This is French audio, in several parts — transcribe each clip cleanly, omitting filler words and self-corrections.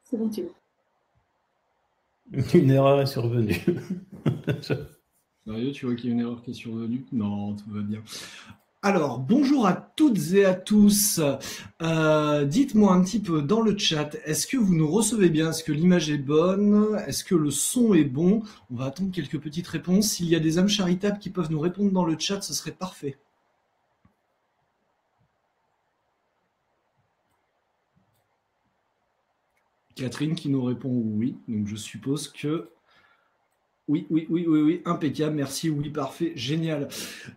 C'est bon, tu veux. Une erreur est survenue. Sérieux, tu vois qu'il y a une erreur qui est survenue? Non, tout va bien. Alors, bonjour à toutes et à tous. Dites-moi un petit peu dans le chat, est-ce que vous nous recevez bien? Est-ce que l'image est bonne? Est-ce que le son est bon? On va attendre quelques petites réponses. S'il y a des âmes charitables qui peuvent nous répondre dans le chat, ce serait parfait. Catherine qui nous répond oui, donc je suppose que oui, impeccable, merci, oui, parfait, génial.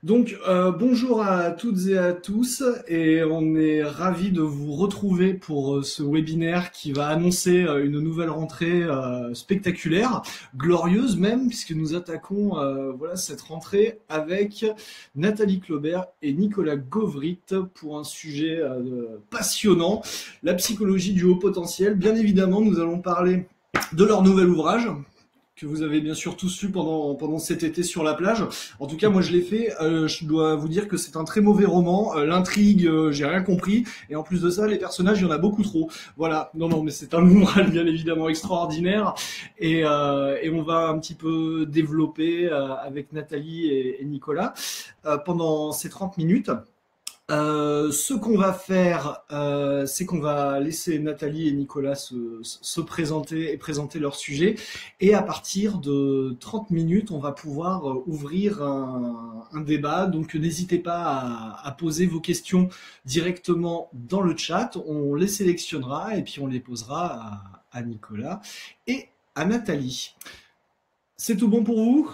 Donc, bonjour à toutes et à tous, et on est ravis de vous retrouver pour ce webinaire qui va annoncer une nouvelle rentrée spectaculaire, glorieuse même, puisque nous attaquons voilà, cette rentrée avec Nathalie Claubert et Nicolas Govrit pour un sujet passionnant, la psychologie du haut potentiel. Bien évidemment, nous allons parler de leur nouvel ouvrage, que vous avez bien sûr tous lu pendant cet été sur la plage. En tout cas, moi je l'ai fait. Je dois vous dire que c'est un très mauvais roman. L'intrigue, j'ai rien compris. Et en plus de ça, les personnages, il y en a beaucoup trop. Voilà. Non, mais c'est un ouvrage bien évidemment extraordinaire. Et on va un petit peu développer avec Nathalie et Nicolas pendant ces 30 minutes. Ce qu'on va faire, c'est qu'on va laisser Nathalie et Nicolas se présenter et présenter leur sujet. Et à partir de 30 minutes, on va pouvoir ouvrir un débat. Donc n'hésitez pas à poser vos questions directement dans le chat. On les sélectionnera et puis on les posera à Nicolas et à Nathalie. C'est tout bon pour vous?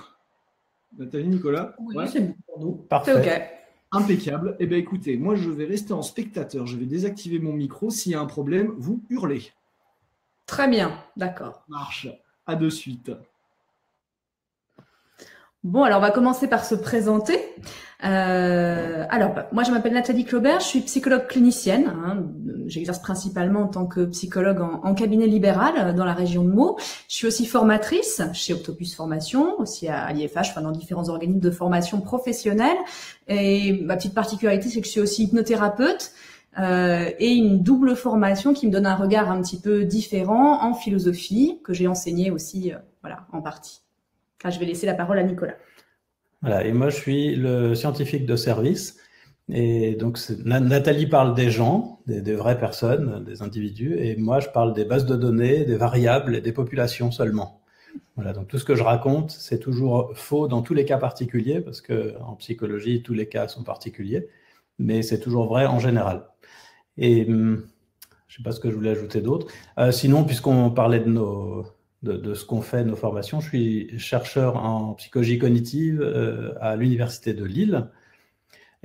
Nathalie, Nicolas? Oui, ouais. c'est bon pour nous. Parfait. C'est OK. Impeccable. Eh bien, écoutez, moi, je vais rester en spectateur. Je vais désactiver mon micro. S'il y a un problème, vous hurlez. Très bien, d'accord. Marche. À de suite. Bon, alors on va commencer par se présenter. Moi je m'appelle Nathalie Claubert, je suis psychologue clinicienne. J'exerce principalement en tant que psychologue en cabinet libéral dans la région de Meaux. Je suis aussi formatrice chez Octopus Formation, aussi à l'IFH, dans différents organismes de formation professionnelle. Et ma petite particularité, c'est que je suis aussi hypnothérapeute. Et une double formation qui me donne un regard un petit peu différent en philosophie, que j'ai enseigné aussi en partie. Là, je vais laisser la parole à Nicolas. Voilà, et moi je suis le scientifique de service. Et donc Nathalie parle des gens, des vraies personnes, des individus, et moi je parle des bases de données, des variables et des populations seulement. Voilà, donc tout ce que je raconte, c'est toujours faux dans tous les cas particuliers, parce que en psychologie, tous les cas sont particuliers, mais c'est toujours vrai en général. Et je ne sais pas ce que je voulais ajouter d'autre. Sinon, puisqu'on parlait de ce qu'on fait, nos formations, je suis chercheur en psychologie cognitive à l'Université de Lille.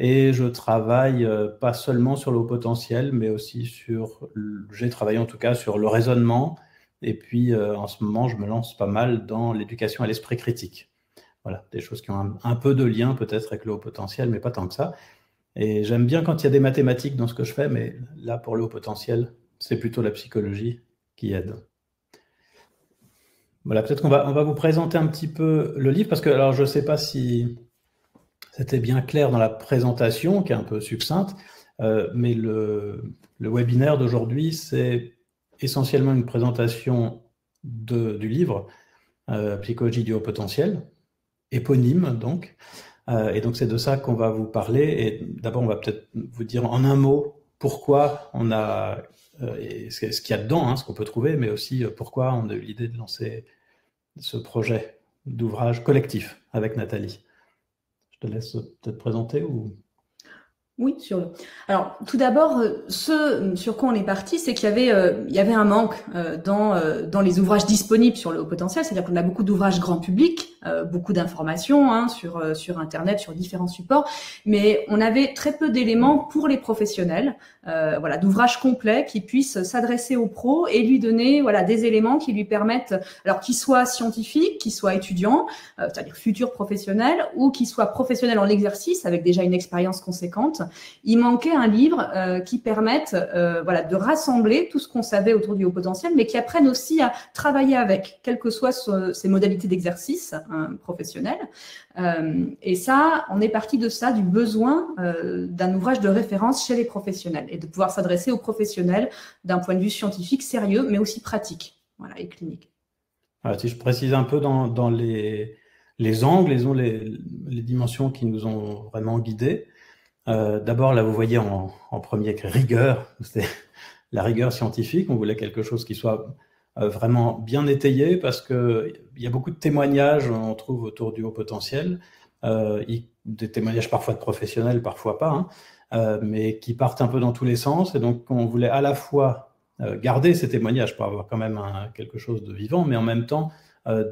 Et je travaille pas seulement sur le haut potentiel, mais aussi j'ai travaillé en tout cas sur le raisonnement. Et puis en ce moment, je me lance pas mal dans l'éducation à l'esprit critique. Voilà, des choses qui ont un peu de lien peut-être avec le haut potentiel, mais pas tant que ça. Et j'aime bien quand il y a des mathématiques dans ce que je fais, mais là, pour le haut potentiel, c'est plutôt la psychologie qui aide. Voilà, peut-être qu'on va vous présenter un petit peu le livre, parce que alors je ne sais pas si c'était bien clair dans la présentation, qui est un peu succincte, mais le webinaire d'aujourd'hui, c'est essentiellement une présentation du livre Psychologie du haut potentiel, éponyme donc. Et donc c'est de ça qu'on va vous parler. Et d'abord, on va peut-être vous dire en un mot pourquoi on a ce qu'il y a dedans, ce qu'on peut trouver, mais aussi pourquoi on a eu l'idée de lancer ce projet d'ouvrage collectif avec Nathalie. Je te laisse peut-être présenter ou... Oui, alors tout d'abord, ce sur quoi on est parti, c'est qu'il y avait un manque dans les ouvrages disponibles sur le haut potentiel, c'est-à-dire qu'on a beaucoup d'ouvrages grand public, beaucoup d'informations sur Internet, sur différents supports, mais on avait très peu d'éléments pour les professionnels, d'ouvrages complets qui puissent s'adresser aux pros et lui donner des éléments qui lui permettent, alors qu'ils soient scientifiques, qu'ils soient étudiants, c'est-à-dire futurs professionnels, ou qu'ils soient professionnels en exercice avec déjà une expérience conséquente. il manquait un livre qui permette voilà, de rassembler tout ce qu'on savait autour du haut potentiel, mais qui apprenne aussi à travailler avec, quelles que soient ses modalités d'exercice professionnel. Et ça, on est parti de ça, du besoin d'un ouvrage de référence chez les professionnels et de pouvoir s'adresser aux professionnels d'un point de vue scientifique sérieux, mais aussi pratique, voilà, et clinique. Voilà, si je précise un peu dans les angles, les dimensions qui nous ont vraiment guidés. D'abord, là, vous voyez en premier rigueur, c'est la rigueur scientifique. On voulait quelque chose qui soit vraiment bien étayé parce que il y a beaucoup de témoignages, on trouve autour du haut potentiel, des témoignages parfois de professionnels, parfois pas, mais qui partent un peu dans tous les sens. Et donc, on voulait à la fois garder ces témoignages pour avoir quand même quelque chose de vivant, mais en même temps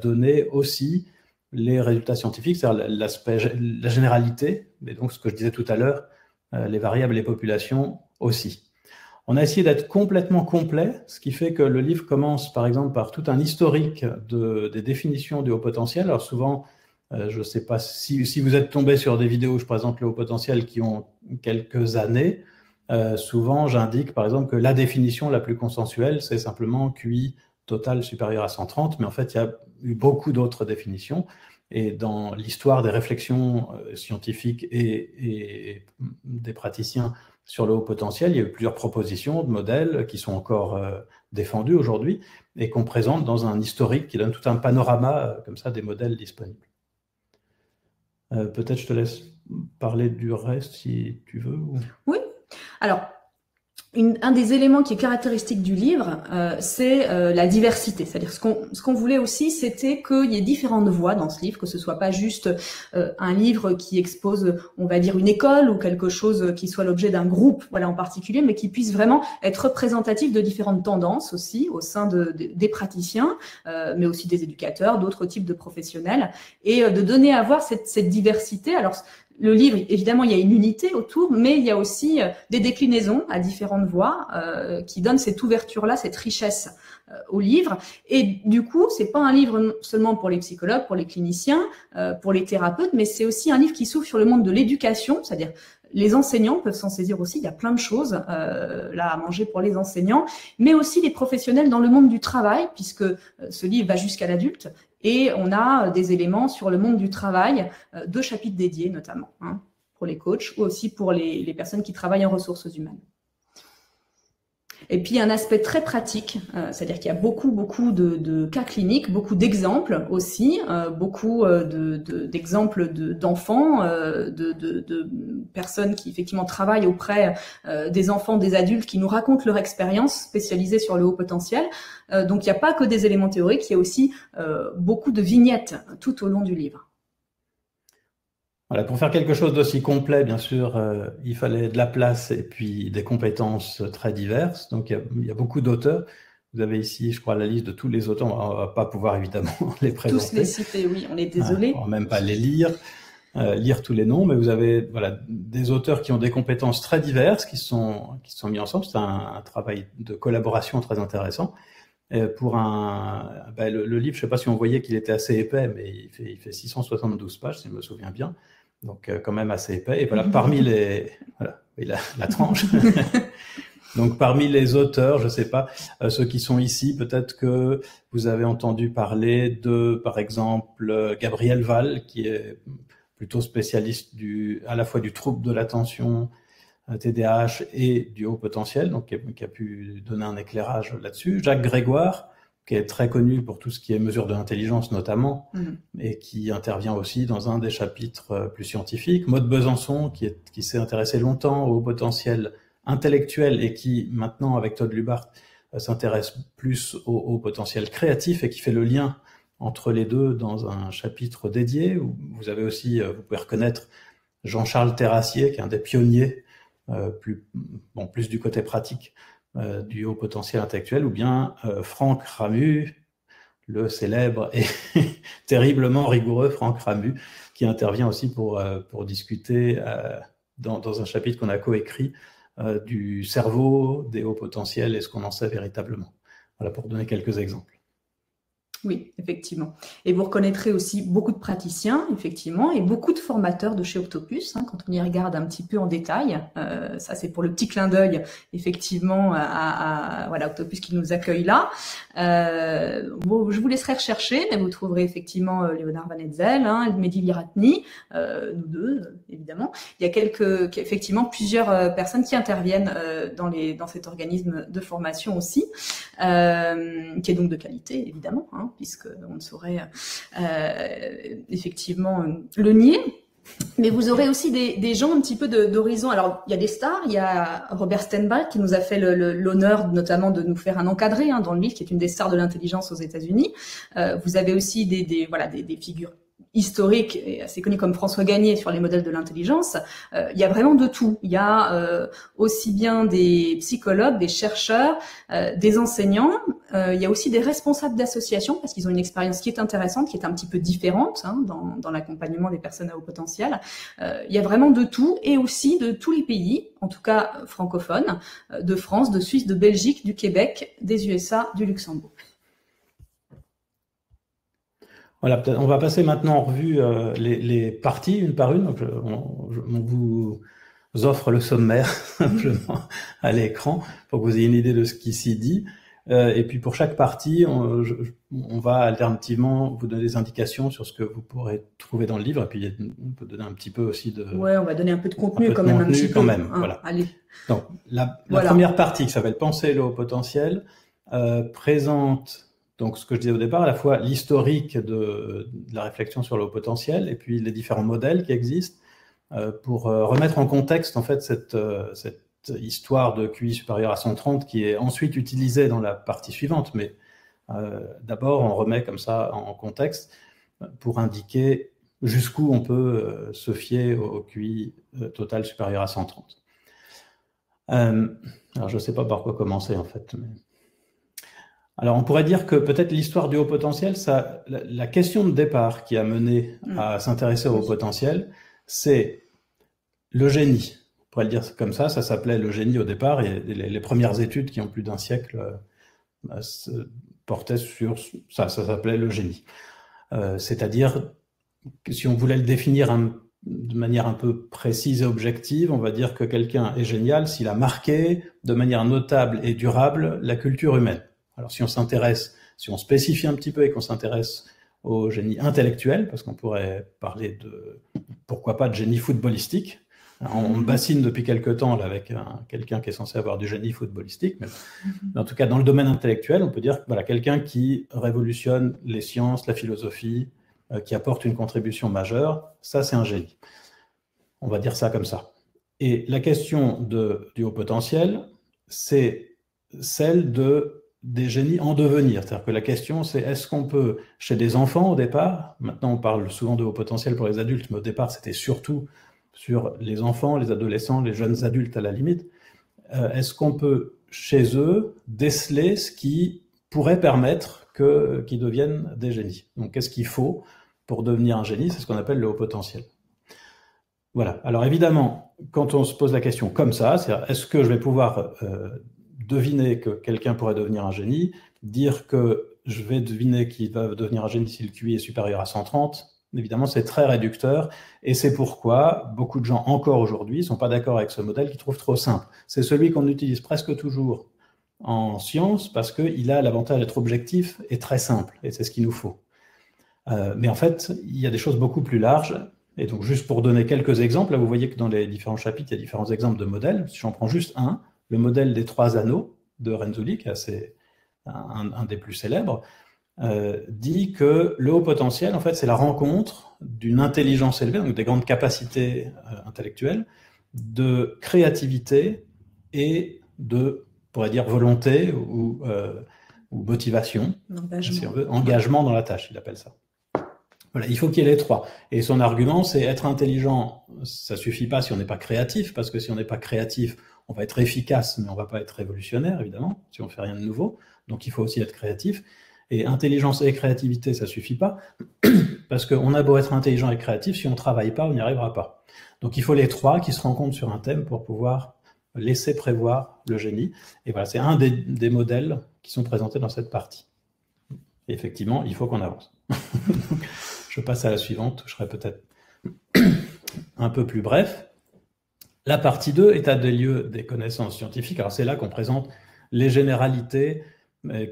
donner aussi les résultats scientifiques, c'est-à-dire la généralité, mais donc ce que je disais tout à l'heure, les variables et les populations aussi. On a essayé d'être complètement complet, ce qui fait que le livre commence par exemple par tout un historique des définitions du haut potentiel. Alors souvent, je ne sais pas si vous êtes tombé sur des vidéos où je présente le haut potentiel qui ont quelques années. Souvent, j'indique par exemple que la définition la plus consensuelle, c'est simplement QI total supérieur à 130, mais en fait, il y a eu beaucoup d'autres définitions. Et dans l'histoire des réflexions scientifiques et des praticiens sur le haut potentiel, il y a eu plusieurs propositions de modèles qui sont encore défendus aujourd'hui et qu'on présente dans un historique qui donne tout un panorama comme ça des modèles disponibles. Peut-être je te laisse parler du reste si tu veux. Oui, alors un des éléments qui est caractéristique du livre, c'est la diversité. C'est-à-dire ce qu'on voulait aussi, c'était qu'il y ait différentes voix dans ce livre, que ce soit pas juste un livre qui expose, on va dire, une école ou quelque chose qui soit l'objet d'un groupe, voilà, en particulier, mais qui puisse vraiment être représentatif de différentes tendances aussi au sein des praticiens, mais aussi des éducateurs, d'autres types de professionnels, et de donner à voir cette diversité. Alors, le livre, évidemment, il y a une unité autour, mais il y a aussi des déclinaisons à différentes voix qui donnent cette ouverture-là, cette richesse au livre. Et du coup, c'est pas un livre seulement pour les psychologues, pour les cliniciens, pour les thérapeutes, mais c'est aussi un livre qui s'ouvre sur le monde de l'éducation, c'est-à-dire les enseignants peuvent s'en saisir aussi. Il y a plein de choses là à manger pour les enseignants, mais aussi les professionnels dans le monde du travail, puisque ce livre va jusqu'à l'adulte. Et on a des éléments sur le monde du travail, 2 chapitres dédiés notamment, pour les coachs ou aussi pour les personnes qui travaillent en ressources humaines. Et puis un aspect très pratique, c'est-à-dire qu'il y a beaucoup de cas cliniques, beaucoup d'exemples aussi, beaucoup d'exemples d'enfants, de personnes qui effectivement travaillent auprès des enfants, des adultes qui nous racontent leur expérience spécialisée sur le haut potentiel. Donc il n'y a pas que des éléments théoriques, il y a aussi beaucoup de vignettes tout au long du livre. Voilà, pour faire quelque chose d'aussi complet, bien sûr, il fallait de la place et puis des compétences très diverses. Donc, il y a beaucoup d'auteurs. Vous avez ici, je crois, la liste de tous les auteurs. On ne va pas pouvoir évidemment les présenter. Tous les citer, oui, on est désolé. On ne va même pas les lire tous les noms, mais vous avez voilà, des auteurs qui ont des compétences très diverses qui sont mis ensemble. C'est un travail de collaboration très intéressant. Pour le livre, je ne sais pas si on voyait qu'il était assez épais, mais il fait 672 pages, si je me souviens bien. Donc, quand même assez épais. Et voilà, parmi les... Voilà, oui, la tranche. Donc, parmi les auteurs, je ne sais pas, ceux qui sont ici, peut-être que vous avez entendu parler de, par exemple, Gabriel Val, qui est plutôt spécialiste à la fois du trouble de l'attention, TDAH et du haut potentiel, donc qui a pu donner un éclairage là-dessus. Jacques Grégoire, qui est très connu pour tout ce qui est mesure de l'intelligence notamment, et qui intervient aussi dans un des chapitres plus scientifiques. Maud Besançon, qui s'est intéressé longtemps au haut potentiel intellectuel et qui maintenant, avec Todd Lubart, s'intéresse plus au potentiel créatif et qui fait le lien entre les deux dans un chapitre dédié. Vous avez aussi, vous pouvez reconnaître Jean-Charles Terrassier, qui est un des pionniers, plus du côté pratique, du haut potentiel intellectuel, ou bien Franck Ramu, le célèbre et terriblement rigoureux Franck Ramu, qui intervient aussi pour discuter dans un chapitre qu'on a coécrit du cerveau, des hauts potentiels et ce qu'on en sait véritablement. Voilà, pour donner quelques exemples. Oui, effectivement. Et vous reconnaîtrez aussi beaucoup de praticiens, effectivement, et beaucoup de formateurs de chez Octopus, hein, quand on y regarde un petit peu en détail. Ça, c'est pour le petit clin d'œil, effectivement, voilà, Octopus qui nous accueille là. Bon, je vous laisserai rechercher, mais vous trouverez effectivement Léonard Van Etzel, hein, Mehdi Liratni, nous deux, évidemment. Il y a effectivement plusieurs personnes qui interviennent dans cet organisme de formation aussi, qui est donc de qualité, évidemment, hein, puisqu'on ne saurait effectivement le nier. Mais vous aurez aussi des gens un petit peu d'horizon. Alors, il y a des stars, il y a Robert Sternberg qui nous a fait l'honneur notamment de nous faire un encadré dans le livre, qui est une des stars de l'intelligence aux États-Unis. Vous avez aussi des figures historique et assez connu comme François Gagné sur les modèles de l'intelligence. Il y a vraiment de tout. Il y a aussi bien des psychologues, des chercheurs, des enseignants. Il y a aussi des responsables d'associations parce qu'ils ont une expérience qui est intéressante, qui est un petit peu différente hein, dans l'accompagnement des personnes à haut potentiel. Il y a vraiment de tout et aussi de tous les pays, en tout cas francophones, de France, de Suisse, de Belgique, du Québec, des USA, du Luxembourg. Voilà, on va passer maintenant en revue les parties une par une. Donc on vous offre le sommaire simplement à l'écran pour que vous ayez une idée de ce qui s'y dit. Et puis pour chaque partie, on va alternativement vous donner des indications sur ce que vous pourrez trouver dans le livre. Et puis on peut donner un petit peu aussi de... Ouais, on va donner un peu de contenu quand même. Voilà. Allez. Donc la première partie qui s'appelle Penser le haut potentiel présente... Donc, ce que je disais au départ, à la fois l'historique de la réflexion sur le haut potentiel et puis les différents modèles qui existent pour remettre en contexte en fait cette histoire de QI supérieur à 130 qui est ensuite utilisée dans la partie suivante. Mais d'abord, on remet comme ça en contexte pour indiquer jusqu'où on peut se fier au QI total supérieur à 130. Alors, je ne sais pas par quoi commencer en fait. Mais... Alors, on pourrait dire que peut-être l'histoire du haut potentiel, la question de départ qui a mené à s'intéresser au haut potentiel, c'est le génie. On pourrait le dire comme ça s'appelait le génie au départ, et les premières études qui ont plus d'un siècle portaient sur ça s'appelait le génie. C'est-à-dire que si on voulait le définir de manière un peu précise et objective, on va dire que quelqu'un est génial s'il a marqué de manière notable et durable la culture humaine. Alors si on spécifie un petit peu et qu'on s'intéresse au génie intellectuel, parce qu'on pourrait parler pourquoi pas de génie footballistique. Alors, on me bassine depuis quelque temps là, avec quelqu'un qui est censé avoir du génie footballistique, mais en tout cas dans le domaine intellectuel, on peut dire que voilà, quelqu'un qui révolutionne les sciences, la philosophie, qui apporte une contribution majeure, ça c'est un génie. On va dire ça comme ça. Et la question du haut potentiel, c'est celle des génies en devenir. C'est-à-dire que la question, c'est est-ce qu'on peut, chez des enfants au départ, maintenant on parle souvent de haut potentiel pour les adultes, mais au départ c'était surtout sur les enfants, les adolescents, les jeunes adultes à la limite, est-ce qu'on peut chez eux déceler ce qui pourrait permettre qu'ils deviennent des génies? Donc qu'est-ce qu'il faut pour devenir un génie? C'est ce qu'on appelle le haut potentiel. Voilà. Alors évidemment, quand on se pose la question comme ça, c'est-à-dire est-ce que je vais pouvoir deviner que quelqu'un pourrait devenir un génie, dire que je vais deviner qu'il va devenir un génie si le QI est supérieur à 130, évidemment c'est très réducteur, et c'est pourquoi beaucoup de gens encore aujourd'hui ne sont pas d'accord avec ce modèle qu'ils trouvent trop simple. C'est celui qu'on utilise presque toujours en sciences parce qu'il a l'avantage d'être objectif et très simple, et c'est ce qu'il nous faut. Mais en fait, il y a des choses beaucoup plus larges, et donc juste pour donner quelques exemples, là vous voyez que dans les différents chapitres, il y a différents exemples de modèles. Si j'en prends juste un, le modèle des 3 anneaux de Renzulli, qui est un des plus célèbres, dit que le haut potentiel, en fait, c'est la rencontre d'une intelligence élevée, donc des grandes capacités intellectuelles, de créativité et de, on pourrait dire, volonté ou motivation, si on veut, engagement dans la tâche, il appelle ça. Voilà, il faut qu'il y ait les 3. Et son argument, c'est être intelligent, ça suffit pas si on n'est pas créatif, parce que si on n'est pas créatif, on va être efficace, mais on va pas être révolutionnaire, évidemment, si on fait rien de nouveau. Donc, il faut aussi être créatif. Et intelligence et créativité, ça suffit pas, parce qu'on a beau être intelligent et créatif, si on travaille pas, on n'y arrivera pas. Donc, il faut les 3 qui se rencontrent sur un thème pour pouvoir laisser prévoir le génie. Et voilà, c'est un des modèles qui sont présentés dans cette partie. Et effectivement, il faut qu'on avance. Je passe à la suivante, je serai peut-être un peu plus bref. La partie 2, état des lieux des connaissances scientifiques. Alors c'est là qu'on présente les généralités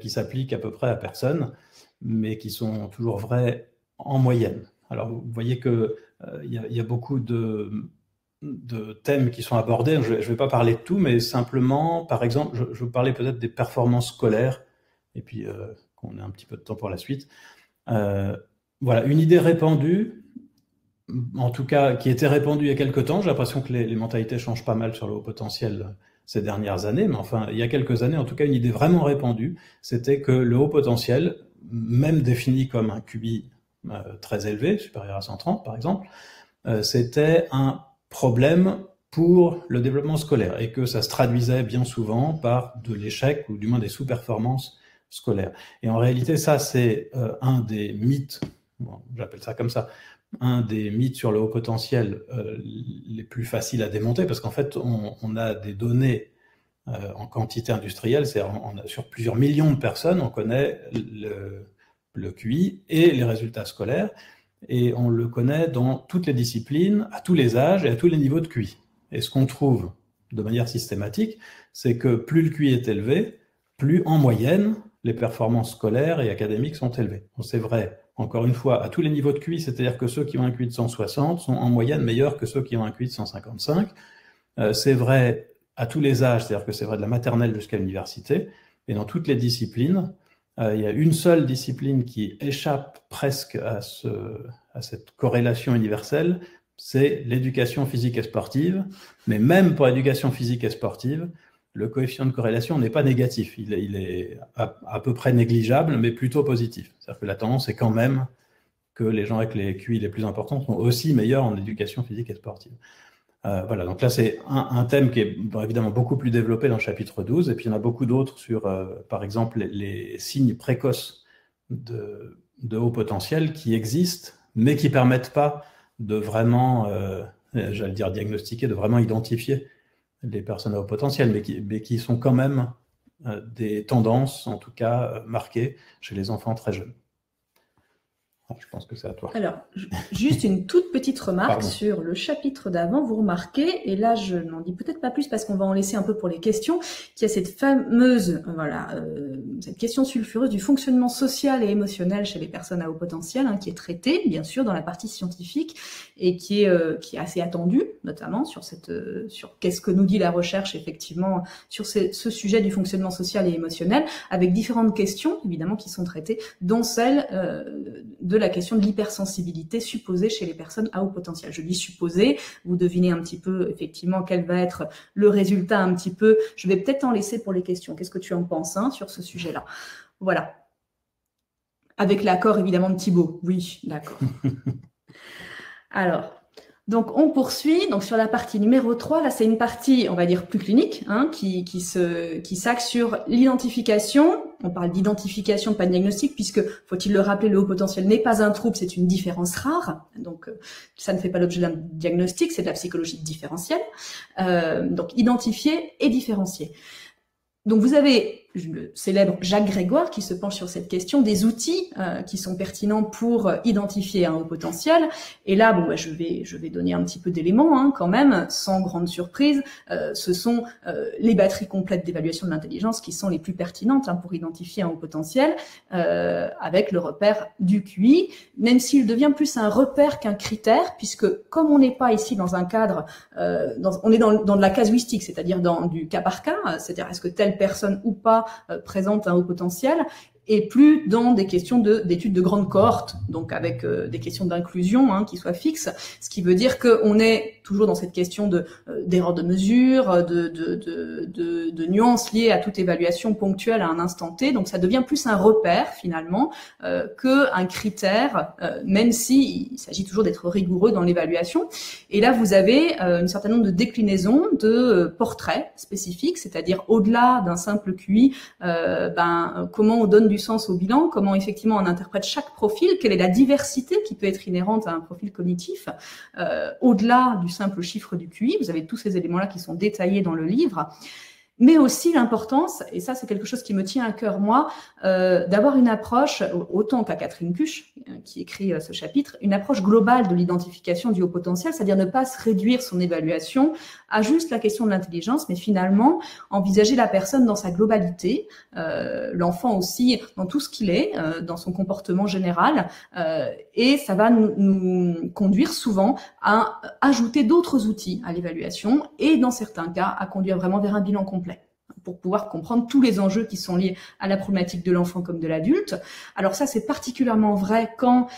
qui s'appliquent à peu près à personne, mais qui sont toujours vraies en moyenne. Alors vous voyez qu'il y a beaucoup de thèmes qui sont abordés. Je ne vais pas parler de tout, mais simplement, par exemple, je vais parler peut-être des performances scolaires, et puis qu'on ait un petit peu de temps pour la suite. Voilà, une idée répandue, en tout cas qui était répandue il y a quelque temps. J'ai l'impression que les mentalités changent pas mal sur le haut potentiel ces dernières années, mais enfin, il y a quelques années, en tout cas, une idée vraiment répandue, c'était que le haut potentiel, même défini comme un QI très élevé, supérieur à 130 par exemple, c'était un problème pour le développement scolaire et que ça se traduisait bien souvent par de l'échec ou du moins des sous-performances scolaires. Et en réalité, ça, c'est un des mythes, bon, j'appelle ça comme ça, un des mythes sur le haut potentiel les plus faciles à démonter, parce qu'en fait, on a des données en quantité industrielle, c'est-à-dire sur plusieurs millions de personnes, on connaît le QI et les résultats scolaires, et on le connaît dans toutes les disciplines, à tous les âges et à tous les niveaux de QI. Et ce qu'on trouve de manière systématique, c'est que plus le QI est élevé, plus en moyenne, les performances scolaires et académiques sont élevées. Donc c'est vrai, encore une fois, à tous les niveaux de QI, c'est-à-dire que ceux qui ont un QI de 160 sont en moyenne meilleurs que ceux qui ont un QI de 155. C'est vrai à tous les âges, c'est-à-dire que c'est vrai de la maternelle jusqu'à l'université, et dans toutes les disciplines. Il y a une seule discipline qui échappe presque à cette corrélation universelle, c'est l'éducation physique et sportive. Mais même pour l'éducation physique et sportive, le coefficient de corrélation n'est pas négatif. Il est à peu près négligeable, mais plutôt positif. C'est-à-dire que la tendance est quand même que les gens avec les QI les plus importants sont aussi meilleurs en éducation physique et sportive. Voilà, donc là c'est un thème qui est évidemment beaucoup plus développé dans le chapitre 12, et puis il y en a beaucoup d'autres sur, par exemple, les signes précoces de haut potentiel qui existent, mais qui ne permettent pas de vraiment, j'allais dire diagnostiquer, de vraiment identifier les personnes à haut potentiel, mais qui sont quand même des tendances, en tout cas marquées chez les enfants très jeunes. Je pense que c'est à toi. Alors, juste une toute petite remarque sur le chapitre d'avant. Vous remarquez, et là je n'en dis peut-être pas plus parce qu'on va en laisser un peu pour les questions, qu'il y a cette fameuse, cette question sulfureuse du fonctionnement social et émotionnel chez les personnes à haut potentiel, hein, qui est traitée bien sûr dans la partie scientifique et qui est assez attendue, notamment sur qu'est-ce que nous dit la recherche effectivement sur ce sujet du fonctionnement social et émotionnel, avec différentes questions évidemment qui sont traitées, dont celle de la question de l'hypersensibilité supposée chez les personnes à haut potentiel. Je dis supposée, vous devinez un petit peu effectivement quel va être le résultat un petit peu. Je vais peut-être en laisser pour les questions. Qu'est-ce que tu en penses sur ce sujet-là? Voilà. Avec l'accord évidemment de Thibaut. Oui, d'accord. Alors, donc on poursuit. Donc sur la partie numéro 3, là c'est une partie, on va dire, plus clinique, qui s'axe sur l'identification. On parle d'identification, pas de diagnostic, puisque, faut-il le rappeler, le haut potentiel n'est pas un trouble, c'est une différence rare. Donc ça ne fait pas l'objet d'un diagnostic, c'est de la psychologie différentielle. Donc identifier et différencier. Donc vous avez le célèbre Jacques Grégoire qui se penche sur cette question des outils qui sont pertinents pour identifier un haut potentiel. Et là, je vais donner un petit peu d'éléments quand même, sans grande surprise. Ce sont les batteries complètes d'évaluation de l'intelligence qui sont les plus pertinentes pour identifier un haut potentiel, avec le repère du QI, même s'il devient plus un repère qu'un critère, puisque comme on n'est pas ici dans un cadre, on est dans de la casuistique, c'est-à-dire dans du cas par cas, c'est-à-dire est-ce que telle personne ou pas présente un haut potentiel, et plus dans des questions d'études de grande cohorte, donc avec des questions d'inclusion qui soient fixes, ce qui veut dire qu'on est toujours dans cette question d'erreur de mesure, de nuances liées à toute évaluation ponctuelle à un instant T, donc ça devient plus un repère finalement qu'un critère, même si il s'agit toujours d'être rigoureux dans l'évaluation. Et là vous avez une certain nombre de déclinaisons de portraits spécifiques, c'est-à-dire au-delà d'un simple QI, comment on donne du sens au bilan, comment effectivement on interprète chaque profil, quelle est la diversité qui peut être inhérente à un profil cognitif, au-delà du simple chiffre du QI. Vous avez tous ces éléments-là qui sont détaillés dans le livre. mais aussi l'importance, et ça c'est quelque chose qui me tient à cœur moi, d'avoir une approche, autant qu'à Catherine Cuche, qui écrit ce chapitre, une approche globale de l'identification du haut potentiel, c'est-à-dire ne pas se réduire son évaluation à juste la question de l'intelligence, mais finalement envisager la personne dans sa globalité, l'enfant aussi dans tout ce qu'il est, dans son comportement général, et ça va nous conduire souvent à ajouter d'autres outils à l'évaluation, et dans certains cas à conduire vraiment vers un bilan complet, pour pouvoir comprendre tous les enjeux qui sont liés à la problématique de l'enfant comme de l'adulte. Alors ça, c'est particulièrement vrai quand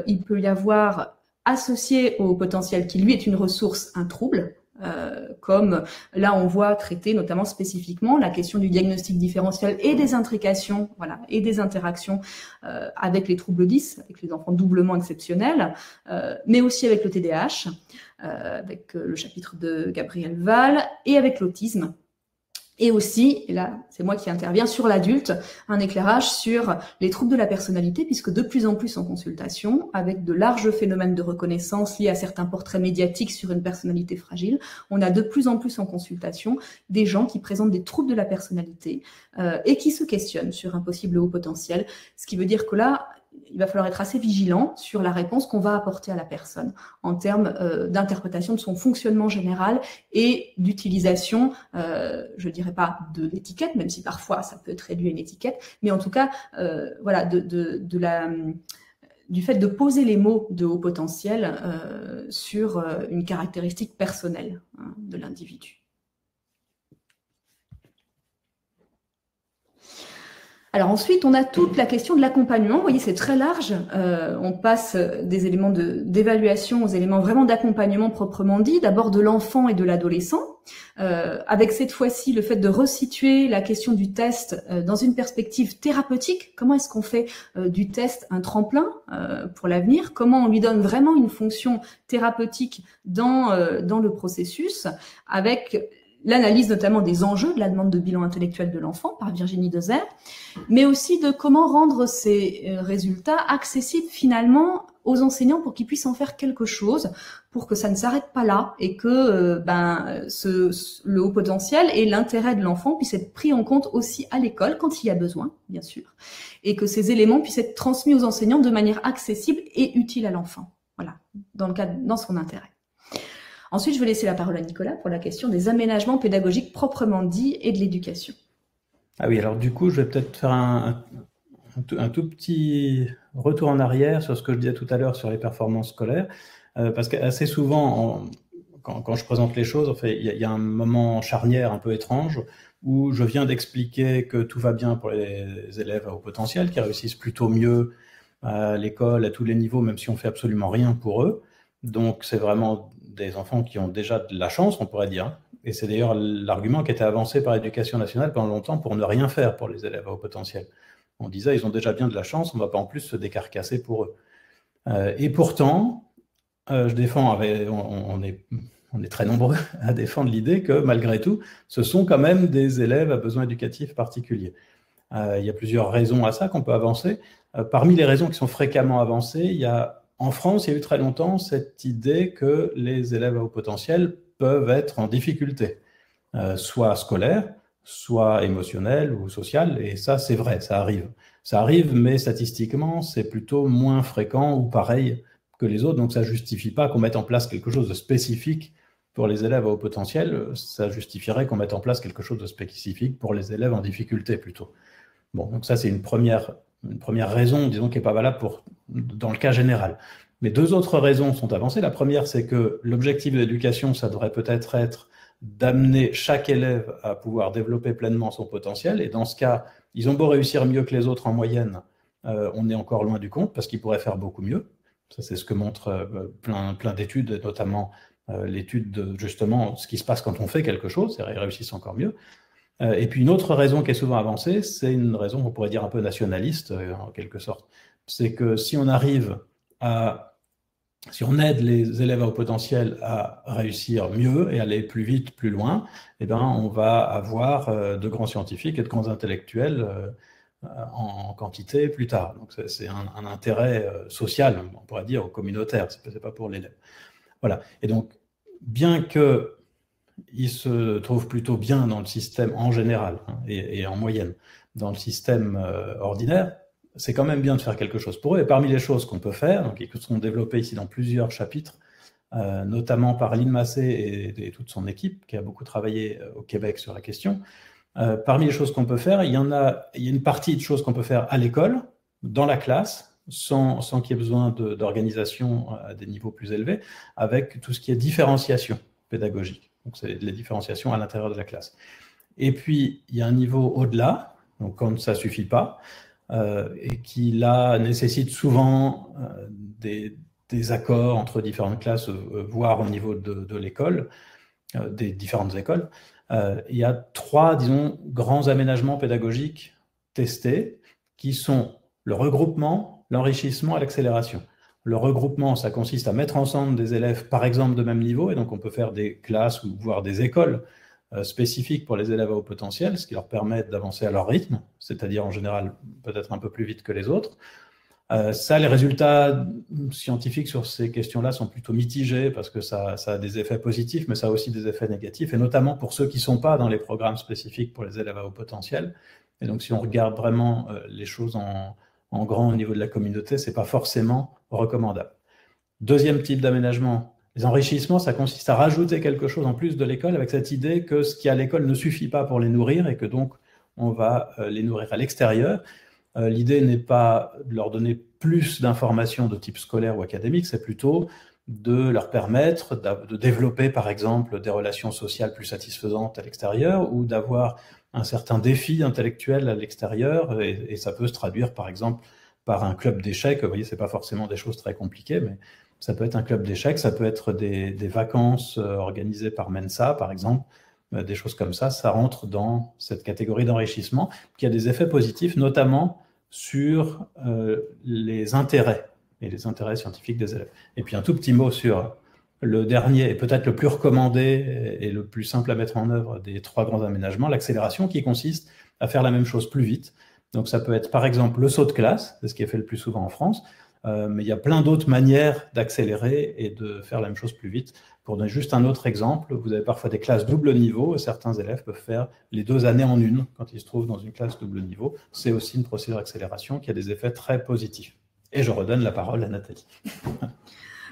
il peut y avoir associé au potentiel qui, lui, est une ressource, un trouble, comme là on voit traiter notamment spécifiquement la question du diagnostic différentiel et des intrications, voilà, et des interactions avec les troubles 10, avec les enfants doublement exceptionnels, mais aussi avec le TDAH, avec le chapitre de Gabriel Val, et avec l'autisme. Et aussi, et là c'est moi qui interviens, sur l'adulte, un éclairage sur les troubles de la personnalité, puisque de plus en plus en consultation, avec de larges phénomènes de reconnaissance liés à certains portraits médiatiques sur une personnalité fragile, on a de plus en plus en consultation des gens qui présentent des troubles de la personnalité et qui se questionnent sur un possible haut potentiel, ce qui veut dire que là, il va falloir être assez vigilant sur la réponse qu'on va apporter à la personne en termes d'interprétation de son fonctionnement général et d'utilisation, je dirais pas de l'étiquette, même si parfois ça peut être réduit à une étiquette, mais en tout cas, voilà, du fait de poser les mots de haut potentiel sur une caractéristique personnelle de l'individu. Alors ensuite, on a toute la question de l'accompagnement. Vous voyez, c'est très large. On passe des éléments d'évaluation aux éléments vraiment d'accompagnement proprement dit. D'abord de l'enfant et de l'adolescent, avec cette fois-ci le fait de resituer la question du test dans une perspective thérapeutique. Comment est-ce qu'on fait du test un tremplin pour l'avenir? Comment on lui donne vraiment une fonction thérapeutique dans le processus, avec l'analyse notamment des enjeux de la demande de bilan intellectuel de l'enfant par Virginie Dezer, mais aussi de comment rendre ces résultats accessibles finalement aux enseignants pour qu'ils puissent en faire quelque chose, pour que ça ne s'arrête pas là et que le haut potentiel et l'intérêt de l'enfant puissent être pris en compte aussi à l'école quand il y a besoin, bien sûr, et que ces éléments puissent être transmis aux enseignants de manière accessible et utile à l'enfant, voilà, dans son intérêt. Ensuite, je vais laisser la parole à Nicolas pour la question des aménagements pédagogiques proprement dits et de l'éducation. Ah oui, alors du coup, je vais peut-être faire un tout petit retour en arrière sur ce que je disais tout à l'heure sur les performances scolaires, parce qu'assez souvent, quand je présente les choses, en fait, il y a un moment charnière un peu étrange où je viens d'expliquer que tout va bien pour les élèves à haut potentiel, qui réussissent plutôt mieux à l'école, à tous les niveaux, même si on fait absolument rien pour eux. Donc c'est vraiment des enfants qui ont déjà de la chance, on pourrait dire. Et c'est d'ailleurs l'argument qui était avancé par l'Éducation nationale pendant longtemps pour ne rien faire pour les élèves à haut potentiel. On disait, ils ont déjà bien de la chance, on ne va pas en plus se décarcasser pour eux. Et pourtant, je défends, on est très nombreux à défendre l'idée que malgré tout, ce sont quand même des élèves à besoins éducatifs particuliers. Il y a plusieurs raisons à ça qu'on peut avancer. Parmi les raisons qui sont fréquemment avancées, en France, il y a eu très longtemps cette idée que les élèves à haut potentiel peuvent être en difficulté, soit scolaire, soit émotionnelle ou sociale, et ça c'est vrai, ça arrive. Ça arrive, mais statistiquement, c'est plutôt moins fréquent ou pareil que les autres, donc ça ne justifie pas qu'on mette en place quelque chose de spécifique pour les élèves à haut potentiel, ça justifierait qu'on mette en place quelque chose de spécifique pour les élèves en difficulté plutôt. Bon, donc ça c'est une première raison, disons, qui n'est pas valable dans le cas général. Mais deux autres raisons sont avancées. La première, c'est que l'objectif de l'éducation, ça devrait peut-être être d'amener chaque élève à pouvoir développer pleinement son potentiel. Et dans ce cas, ils ont beau réussir mieux que les autres en moyenne, on est encore loin du compte parce qu'ils pourraient faire beaucoup mieux. Ça, c'est ce que montrent plein d'études, notamment l'étude de justement ce qui se passe quand on fait quelque chose, c'est-à-dire ils réussissent encore mieux. Et puis une autre raison qui est souvent avancée, c'est une raison qu'on pourrait dire un peu nationaliste, en quelque sorte. C'est que si on aide les élèves à haut potentiel à réussir mieux et aller plus vite, plus loin, eh ben, on va avoir de grands scientifiques et de grands intellectuels en quantité plus tard. Donc c'est un intérêt social, on pourrait dire, communautaire, c'est pas pour l'élève. Voilà. Et donc, bien que ils se trouvent plutôt bien dans le système en général, hein, et en moyenne. Dans le système ordinaire, c'est quand même bien de faire quelque chose pour eux. Et parmi les choses qu'on peut faire, donc, et qui sont développées ici dans plusieurs chapitres, notamment par Lynn Massé et toute son équipe, qui a beaucoup travaillé au Québec sur la question, parmi les choses qu'on peut faire, il y a une partie de choses qu'on peut faire à l'école, dans la classe, sans qu'il y ait besoin d'organisation à des niveaux plus élevés, avec tout ce qui est différenciation pédagogique. Donc, c'est les différenciations à l'intérieur de la classe. Et puis, il y a un niveau au-delà, donc quand ça ne suffit pas, et qui, là, nécessite souvent des accords entre différentes classes, voire au niveau de l'école, des différentes écoles. Il y a 3, disons, grands aménagements pédagogiques testés, qui sont le regroupement, l'enrichissement et l'accélération. Le regroupement, ça consiste à mettre ensemble des élèves, par exemple, de même niveau, et donc on peut faire des classes ou voire des écoles spécifiques pour les élèves à haut potentiel, ce qui leur permet d'avancer à leur rythme, c'est-à-dire en général peut-être un peu plus vite que les autres. Ça, les résultats scientifiques sur ces questions-là sont plutôt mitigés parce que ça a des effets positifs, mais ça a aussi des effets négatifs, et notamment pour ceux qui ne sont pas dans les programmes spécifiques pour les élèves à haut potentiel. Et donc, si on regarde vraiment les choses en grand au niveau de la communauté, ce n'est pas forcément recommandable. Deuxième type d'aménagement, les enrichissements, ça consiste à rajouter quelque chose en plus de l'école avec cette idée que ce qui est à l'école ne suffit pas pour les nourrir et que donc on va les nourrir à l'extérieur. L'idée n'est pas de leur donner plus d'informations de type scolaire ou académique, c'est plutôt de leur permettre de développer, par exemple, des relations sociales plus satisfaisantes à l'extérieur ou d'avoir un certain défi intellectuel à l'extérieur, et ça peut se traduire, par exemple, par un club d'échecs. Vous voyez, c'est pas forcément des choses très compliquées, mais ça peut être un club d'échecs, ça peut être des vacances organisées par Mensa, par exemple, des choses comme ça. Ça rentre dans cette catégorie d'enrichissement qui a des effets positifs, notamment sur les intérêts et les intérêts scientifiques des élèves. Et puis un tout petit mot sur le dernier et peut-être le plus recommandé et le plus simple à mettre en œuvre des 3 grands aménagements, l'accélération, qui consiste à faire la même chose plus vite. Donc ça peut être par exemple le saut de classe, c'est ce qui est fait le plus souvent en France, mais il y a plein d'autres manières d'accélérer et de faire la même chose plus vite. Pour donner juste un autre exemple, vous avez parfois des classes double niveau, et certains élèves peuvent faire les 2 années en une quand ils se trouvent dans une classe double niveau. C'est aussi une procédure d'accélération qui a des effets très positifs. Et je redonne la parole à Nathalie.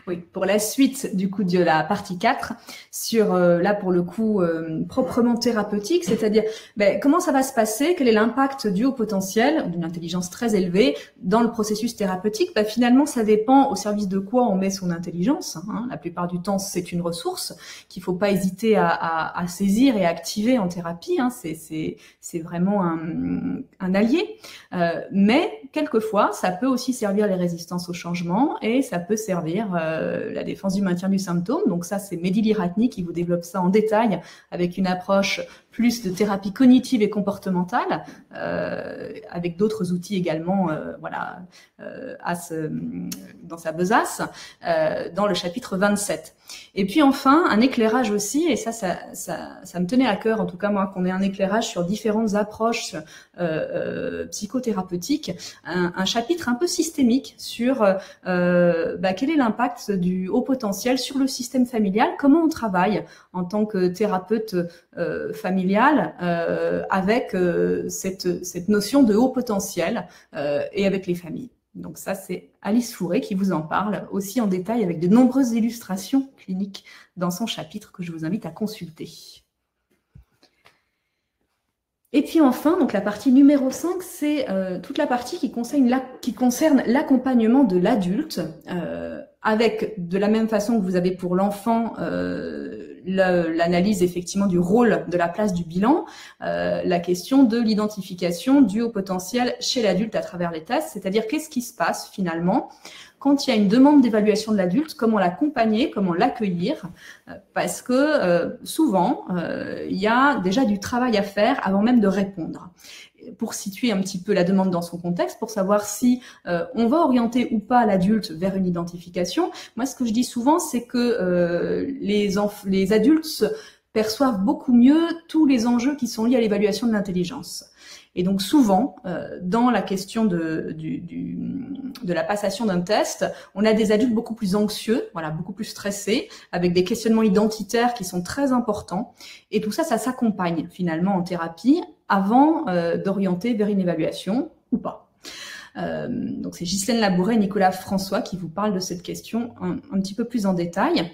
Oui, pour la suite du coup de la partie 4, sur là pour le coup proprement thérapeutique, c'est-à-dire comment ça va se passer, quel est l'impact du haut potentiel, d'une intelligence très élevée, dans le processus thérapeutique. Finalement, ça dépend au service de quoi on met son intelligence. Hein. La plupart du temps, c'est une ressource qu'il faut pas hésiter à saisir et à activer en thérapie. Hein. C'est vraiment un allié. Mais quelquefois, ça peut aussi servir les résistances au changement et ça peut servir la défense du maintien du symptôme. Donc ça, c'est Mehdi Liratni qui vous développe ça en détail avec une approche plus de thérapie cognitive et comportementale, avec d'autres outils également, dans sa besace, dans le chapitre 27. Et puis enfin, un éclairage aussi, et ça me tenait à cœur, en tout cas moi, qu'on ait un éclairage sur différentes approches psychothérapeutiques, un chapitre un peu systémique sur quel est l'impact du haut potentiel sur le système familial, comment on travaille en tant que thérapeute familial avec cette notion de haut potentiel et avec les familles. Donc ça, c'est Alice Fourré qui vous en parle aussi en détail avec de nombreuses illustrations cliniques dans son chapitre que je vous invite à consulter. Et puis enfin, donc la partie numéro 5, c'est toute la partie qui concerne l'accompagnement de l'adulte, avec de la même façon que vous avez pour l'enfant l'analyse effectivement du rôle, de la place du bilan, la question de l'identification du haut potentiel chez l'adulte à travers les tests, c'est-à-dire qu'est-ce qui se passe finalement quand il y a une demande d'évaluation de l'adulte, comment l'accompagner, comment l'accueillir, parce que souvent, il y a déjà du travail à faire avant même de répondre. Pour situer un petit peu la demande dans son contexte, pour savoir si on va orienter ou pas l'adulte vers une identification. Moi, ce que je dis souvent, c'est que les adultes perçoivent beaucoup mieux tous les enjeux qui sont liés à l'évaluation de l'intelligence. Et donc souvent, dans la question de la passation d'un test, on a des adultes beaucoup plus anxieux, voilà, beaucoup plus stressés, avec des questionnements identitaires qui sont très importants. Et tout ça, ça s'accompagne finalement en thérapie avant d'orienter vers une évaluation ou pas. Donc c'est Ghislaine Labouret et Nicolas François qui vous parlent de cette question un petit peu plus en détail.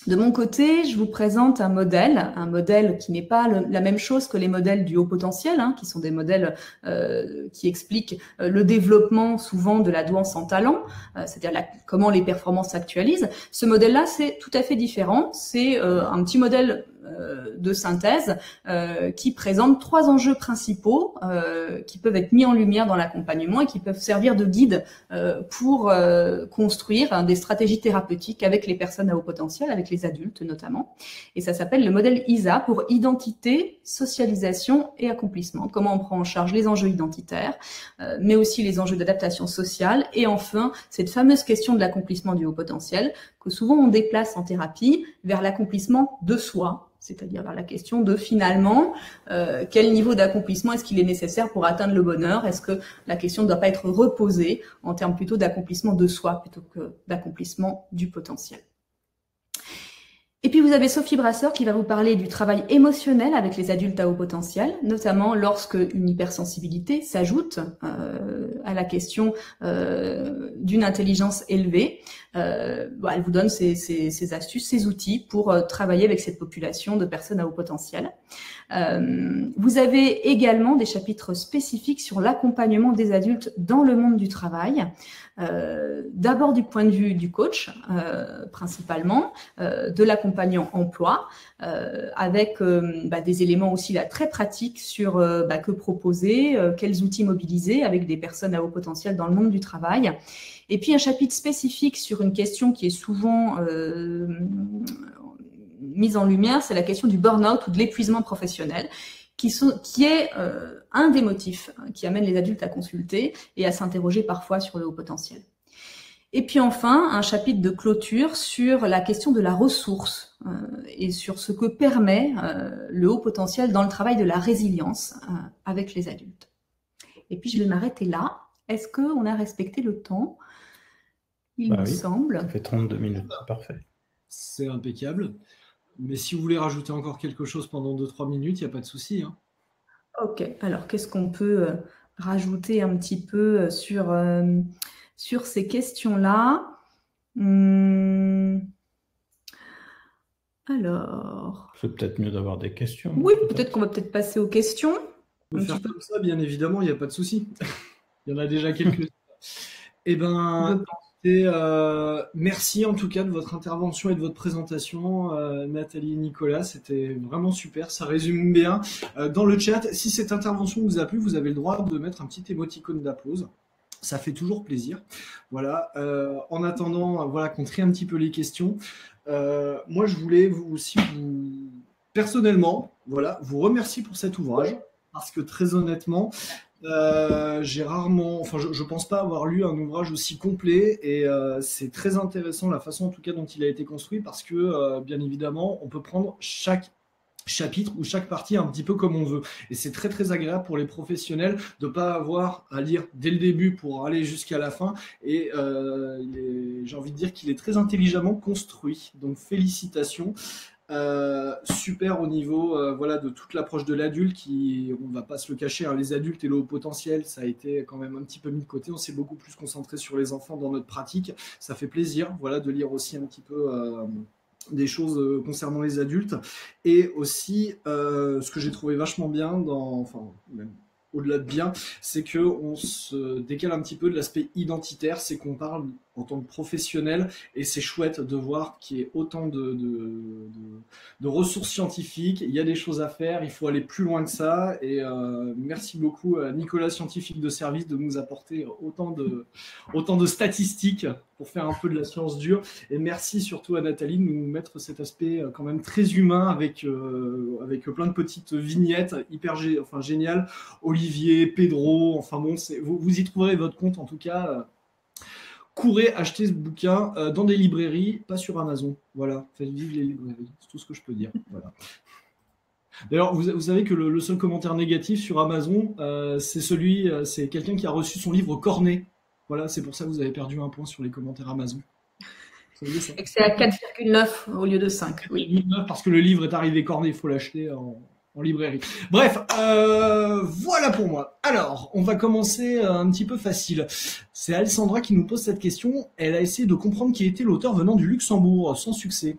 De mon côté, je vous présente un modèle qui n'est pas la même chose que les modèles du haut potentiel, qui sont des modèles qui expliquent le développement souvent de la douance en talent, c'est-à-dire comment les performances s'actualisent. Ce modèle-là, c'est tout à fait différent. C'est un petit modèle de synthèse qui présente 3 enjeux principaux qui peuvent être mis en lumière dans l'accompagnement et qui peuvent servir de guide pour construire des stratégies thérapeutiques avec les personnes à haut potentiel, avec les adultes notamment. Et ça s'appelle le modèle ISA pour identité, socialisation et accomplissement. Comment on prend en charge les enjeux identitaires, mais aussi les enjeux d'adaptation sociale et enfin cette fameuse question de l'accomplissement du haut potentiel que souvent on déplace en thérapie vers l'accomplissement de soi, c'est-à-dire vers la question de finalement quel niveau d'accomplissement est-ce qu'il est nécessaire pour atteindre le bonheur. Est-ce que la question ne doit pas être reposée en termes plutôt d'accomplissement de soi plutôt que d'accomplissement du potentiel. Et puis vous avez Sophie Brasseur qui va vous parler du travail émotionnel avec les adultes à haut potentiel, notamment lorsque une hypersensibilité s'ajoute à la question d'une intelligence élevée. Elle vous donne ses astuces, ses outils pour travailler avec cette population de personnes à haut potentiel. Vous avez également des chapitres spécifiques sur l'accompagnement des adultes dans le monde du travail. D'abord du point de vue du coach, principalement, de l'accompagnant emploi, avec des éléments aussi là très pratiques sur que proposer, quels outils mobiliser avec des personnes à haut potentiel dans le monde du travail. Et puis un chapitre spécifique sur une question qui est souvent mise en lumière, c'est la question du burn-out ou de l'épuisement professionnel, qui est un des motifs qui amène les adultes à consulter et à s'interroger parfois sur le haut potentiel. Et puis enfin, un chapitre de clôture sur la question de la ressource et sur ce que permet le haut potentiel dans le travail de la résilience avec les adultes. Et puis je vais m'arrêter là. Est-ce qu'on a respecté le temps ? Il me semble. Ça fait 32 minutes, c'est parfait. C'est impeccable. Mais si vous voulez rajouter encore quelque chose pendant 2-3 minutes, il n'y a pas de souci. Ok, alors qu'est-ce qu'on peut rajouter un petit peu sur ces questions-là ? Alors... C'est peut-être mieux d'avoir des questions. Oui, peut-être qu'on va peut-être passer aux questions. On peut faire comme ça, bien évidemment, il n'y a pas de souci. Il y en a déjà quelques-uns. Eh bien... merci en tout cas de votre intervention et de votre présentation, Nathalie et Nicolas, c'était vraiment super, ça résume bien. Dans le chat, si cette intervention vous a plu, vous avez le droit de mettre un petit émoticône d'applause. Ça fait toujours plaisir. Voilà. En attendant, voilà, qu'on trie un petit peu les questions. Moi, je voulais personnellement, voilà, vous remercier pour cet ouvrage, parce que très honnêtement, j'ai rarement, je pense pas avoir lu un ouvrage aussi complet et c'est très intéressant la façon en tout cas dont il a été construit parce que bien évidemment on peut prendre chaque chapitre ou chaque partie un petit peu comme on veut et c'est très très agréable pour les professionnels de pas avoir à lire dès le début pour aller jusqu'à la fin et j'ai envie de dire qu'il est très intelligemment construit, donc félicitations. Super au niveau voilà, de toute l'approche de l'adulte qui, on va pas se le cacher, les adultes et le haut potentiel, ça a été quand même un petit peu mis de côté, on s'est beaucoup plus concentré sur les enfants dans notre pratique, ça fait plaisir voilà, de lire aussi un petit peu des choses concernant les adultes et aussi ce que j'ai trouvé vachement bien même au-delà de bien, c'est qu'on se décale un petit peu de l'aspect identitaire, c'est qu'on parle en tant que professionnel, et c'est chouette de voir qu'il y ait autant de ressources scientifiques, il y a des choses à faire, il faut aller plus loin que ça, et merci beaucoup à Nicolas, scientifique de service, de nous apporter autant de statistiques pour faire un peu de la science dure, et merci surtout à Nathalie de nous mettre cet aspect quand même très humain avec plein de petites vignettes hyper géniales, Olivier, Pedro, enfin bon, vous y trouverez votre compte en tout cas. courez acheter ce bouquin dans des librairies, pas sur Amazon. Voilà, faites vivre les librairies, c'est tout ce que je peux dire. Voilà. D'ailleurs, vous savez que le seul commentaire négatif sur Amazon, c'est quelqu'un qui a reçu son livre corné. Voilà, c'est pour ça que vous avez perdu un point sur les commentaires Amazon. Vous savez ça. Et que c'est à 4,9 au lieu de 5. Oui, parce que le livre est arrivé corné, il faut l'acheter en librairie. Bref, voilà pour moi. Alors, on va commencer un petit peu facile. C'est Alessandra qui nous pose cette question. Elle a essayé de comprendre qui était l'auteur venant du Luxembourg, sans succès.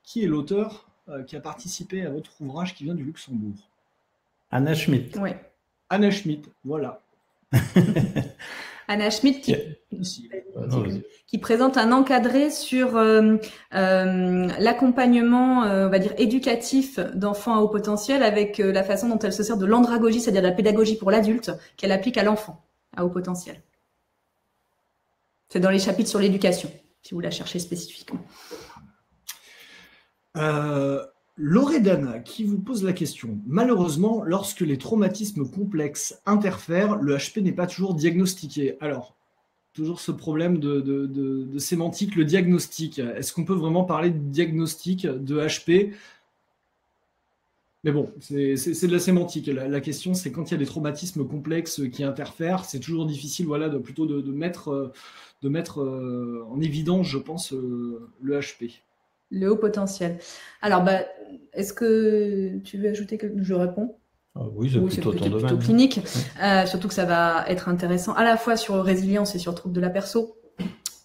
Qui est l'auteur qui a participé à votre ouvrage qui vient du Luxembourg? Anna Schmidt. Oui. Anna Schmidt, voilà. Anna Schmidt qui présente un encadré sur l'accompagnement, on va dire, éducatif d'enfants à haut potentiel avec la façon dont elle se sert de l'andragogie, c'est-à-dire de la pédagogie pour l'adulte, qu'elle applique à l'enfant à haut potentiel. C'est dans les chapitres sur l'éducation, si vous la cherchez spécifiquement. Loredana qui vous pose la question. Malheureusement, lorsque les traumatismes complexes interfèrent, le HP n'est pas toujours diagnostiqué. Alors, toujours ce problème de sémantique, le diagnostic. Est-ce qu'on peut vraiment parler de diagnostic de HP? Mais bon, c'est de la sémantique. La question, c'est quand il y a des traumatismes complexes qui interfèrent, c'est toujours difficile, voilà, de mettre en évidence, je pense, le HP. Le haut potentiel. Alors, est-ce que tu veux ajouter que je réponds? Oui, c'est plutôt ton domaine. Plutôt clinique. Surtout que ça va être intéressant à la fois sur résilience et sur troubles de la perso.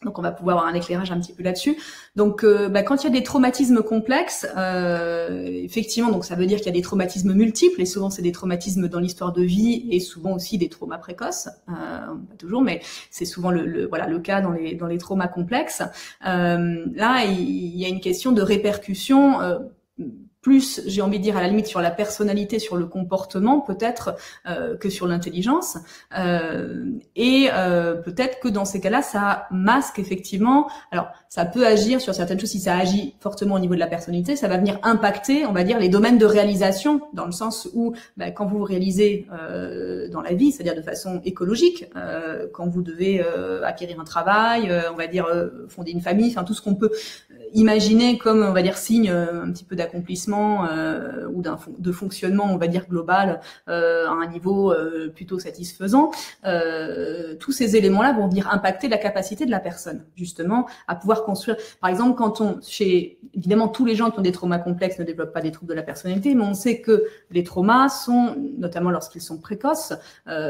Donc, on va pouvoir avoir un éclairage un petit peu là-dessus. Donc, quand il y a des traumatismes complexes, effectivement, donc ça veut dire qu'il y a des traumatismes multiples, et souvent c'est des traumatismes dans l'histoire de vie, et souvent aussi des traumas précoces. Pas toujours, mais c'est souvent le cas dans les traumas complexes. Là, il y a une question de répercussion. Plus, j'ai envie de dire, à la limite sur la personnalité, sur le comportement, peut-être que sur l'intelligence. Et peut-être que dans ces cas-là, ça masque effectivement. Alors, ça peut agir sur certaines choses. Si ça agit fortement au niveau de la personnalité, ça va venir impacter, on va dire, les domaines de réalisation, dans le sens où, quand vous réalisez dans la vie, c'est-à-dire de façon écologique, quand vous devez acquérir un travail, on va dire fonder une famille, enfin tout ce qu'on peut imaginer comme, on va dire, signe un petit peu d'accomplissement ou de fonctionnement, on va dire, global à un niveau plutôt satisfaisant. Tous ces éléments-là vont venir impacter la capacité de la personne, justement, à pouvoir construire. Par exemple, évidemment, tous les gens qui ont des traumas complexes ne développent pas des troubles de la personnalité, mais on sait que les traumas sont, notamment lorsqu'ils sont précoces,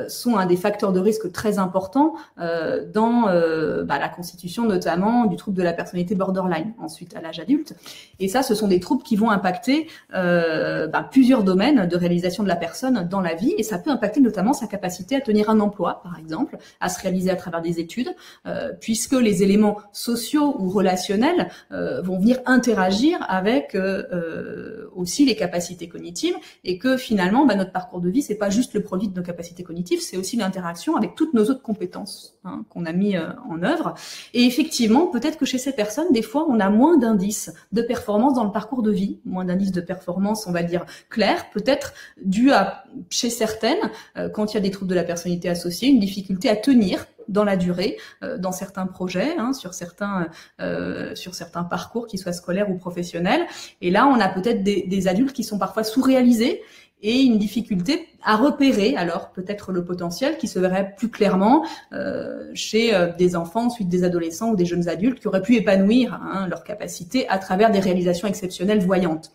sont un des facteurs de risque très importants dans la constitution, notamment, du trouble de la personnalité borderline, ensuite à l'âge adulte. Et ça, ce sont des troubles qui vont impacter plusieurs domaines de réalisation de la personne dans la vie, et ça peut impacter notamment sa capacité à tenir un emploi, par exemple, à se réaliser à travers des études, puisque les éléments sociaux ou relationnels vont venir interagir avec aussi les capacités cognitives, et que finalement, notre parcours de vie, c'est pas juste le produit de nos capacités cognitives, c'est aussi l'interaction avec toutes nos autres compétences qu'on a mis en œuvre. Et effectivement, peut-être que chez ces personnes, des fois, on a moins d'indices de performance dans le parcours de vie, moins d'indices de performance, on va dire, clairs, peut-être dû à, chez certaines, quand il y a des troubles de la personnalité associés, une difficulté à tenir dans la durée, dans certains projets, sur certains parcours, qu'ils soient scolaires ou professionnels. Et là, on a peut-être des adultes qui sont parfois sous-réalisés, et une difficulté à repérer alors peut-être le potentiel qui se verrait plus clairement chez des enfants, ensuite des adolescents ou des jeunes adultes qui auraient pu épanouir leur capacité à travers des réalisations exceptionnelles voyantes.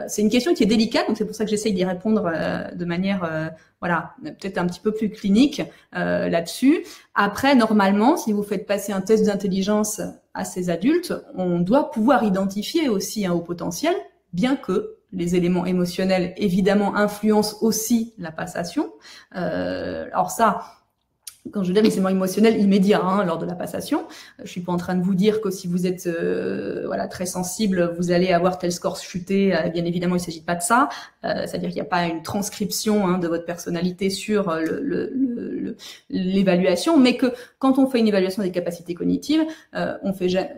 C'est une question qui est délicate, donc c'est pour ça que j'essaye d'y répondre de manière peut-être un petit peu plus clinique là-dessus. Après, normalement, si vous faites passer un test d'intelligence à ces adultes, on doit pouvoir identifier aussi un haut potentiel, bien que les éléments émotionnels, évidemment, influencent aussi la passation. Alors ça, quand je dis les éléments émotionnels immédiats lors de la passation, je suis pas en train de vous dire que si vous êtes très sensible, vous allez avoir tel score chuté. Bien évidemment, il s'agit pas de ça. C'est-à-dire qu'il n'y a pas une transcription de votre personnalité sur le l'évaluation, mais que quand on fait une évaluation des capacités cognitives,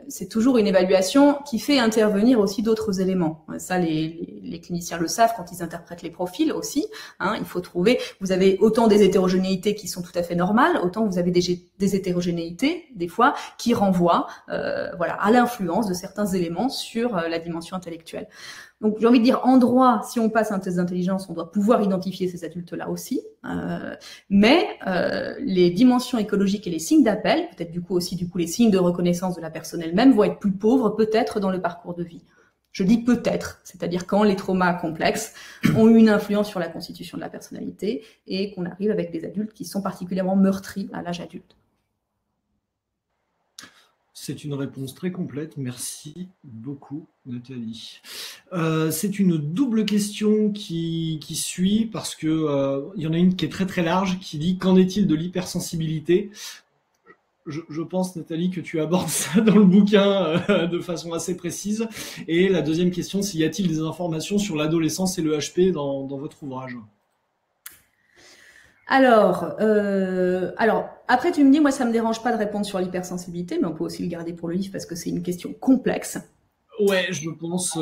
c'est toujours une évaluation qui fait intervenir aussi d'autres éléments. Ça, les cliniciens le savent quand ils interprètent les profils aussi. Il faut trouver, vous avez autant des hétérogénéités qui sont tout à fait normales, autant vous avez des hétérogénéités, des fois, qui renvoient à l'influence de certains éléments sur la dimension intellectuelle. Donc, j'ai envie de dire, en droit, si on passe un test d'intelligence, on doit pouvoir identifier ces adultes-là aussi. Mais les dimensions écologiques et les signes d'appel, peut-être du coup les signes de reconnaissance de la personne elle-même, vont être plus pauvres peut-être dans le parcours de vie. Je dis peut-être, c'est-à-dire quand les traumas complexes ont eu une influence sur la constitution de la personnalité et qu'on arrive avec des adultes qui sont particulièrement meurtris à l'âge adulte. C'est une réponse très complète. Merci beaucoup, Nathalie. C'est une double question qui suit parce que il y en a une qui est très très large qui dit qu'en est-il de l'hypersensibilité? Je pense, Nathalie, que tu abordes ça dans le bouquin de façon assez précise. Et la deuxième question, c'est y a-t-il des informations sur l'adolescence et le HP dans votre ouvrage? Alors, après tu me dis, moi ça me dérange pas de répondre sur l'hypersensibilité, mais on peut aussi le garder pour le livre parce que c'est une question complexe. Ouais, je pense.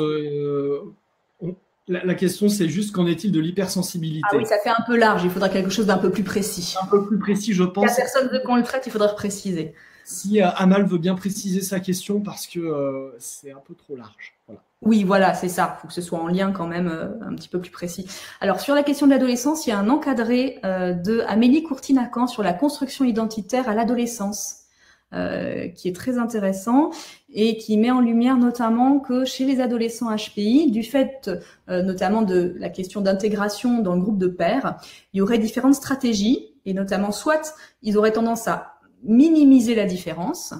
La question c'est juste qu'en est-il de l'hypersensibilité? Ah oui, ça fait un peu large. Il faudra quelque chose d'un peu plus précis. Un peu plus précis, je pense. La personne veut qu'on le traite, il faudra préciser. Si Amal veut bien préciser sa question parce que c'est un peu trop large. Voilà. Oui, voilà, c'est ça. Il faut que ce soit en lien quand même un petit peu plus précis. Alors, sur la question de l'adolescence, il y a un encadré de Amélie Courtine-Acan sur la construction identitaire à l'adolescence, qui est très intéressant et qui met en lumière notamment que chez les adolescents HPI, du fait notamment de la question d'intégration dans le groupe de pairs, il y aurait différentes stratégies et notamment soit ils auraient tendance à minimiser la différence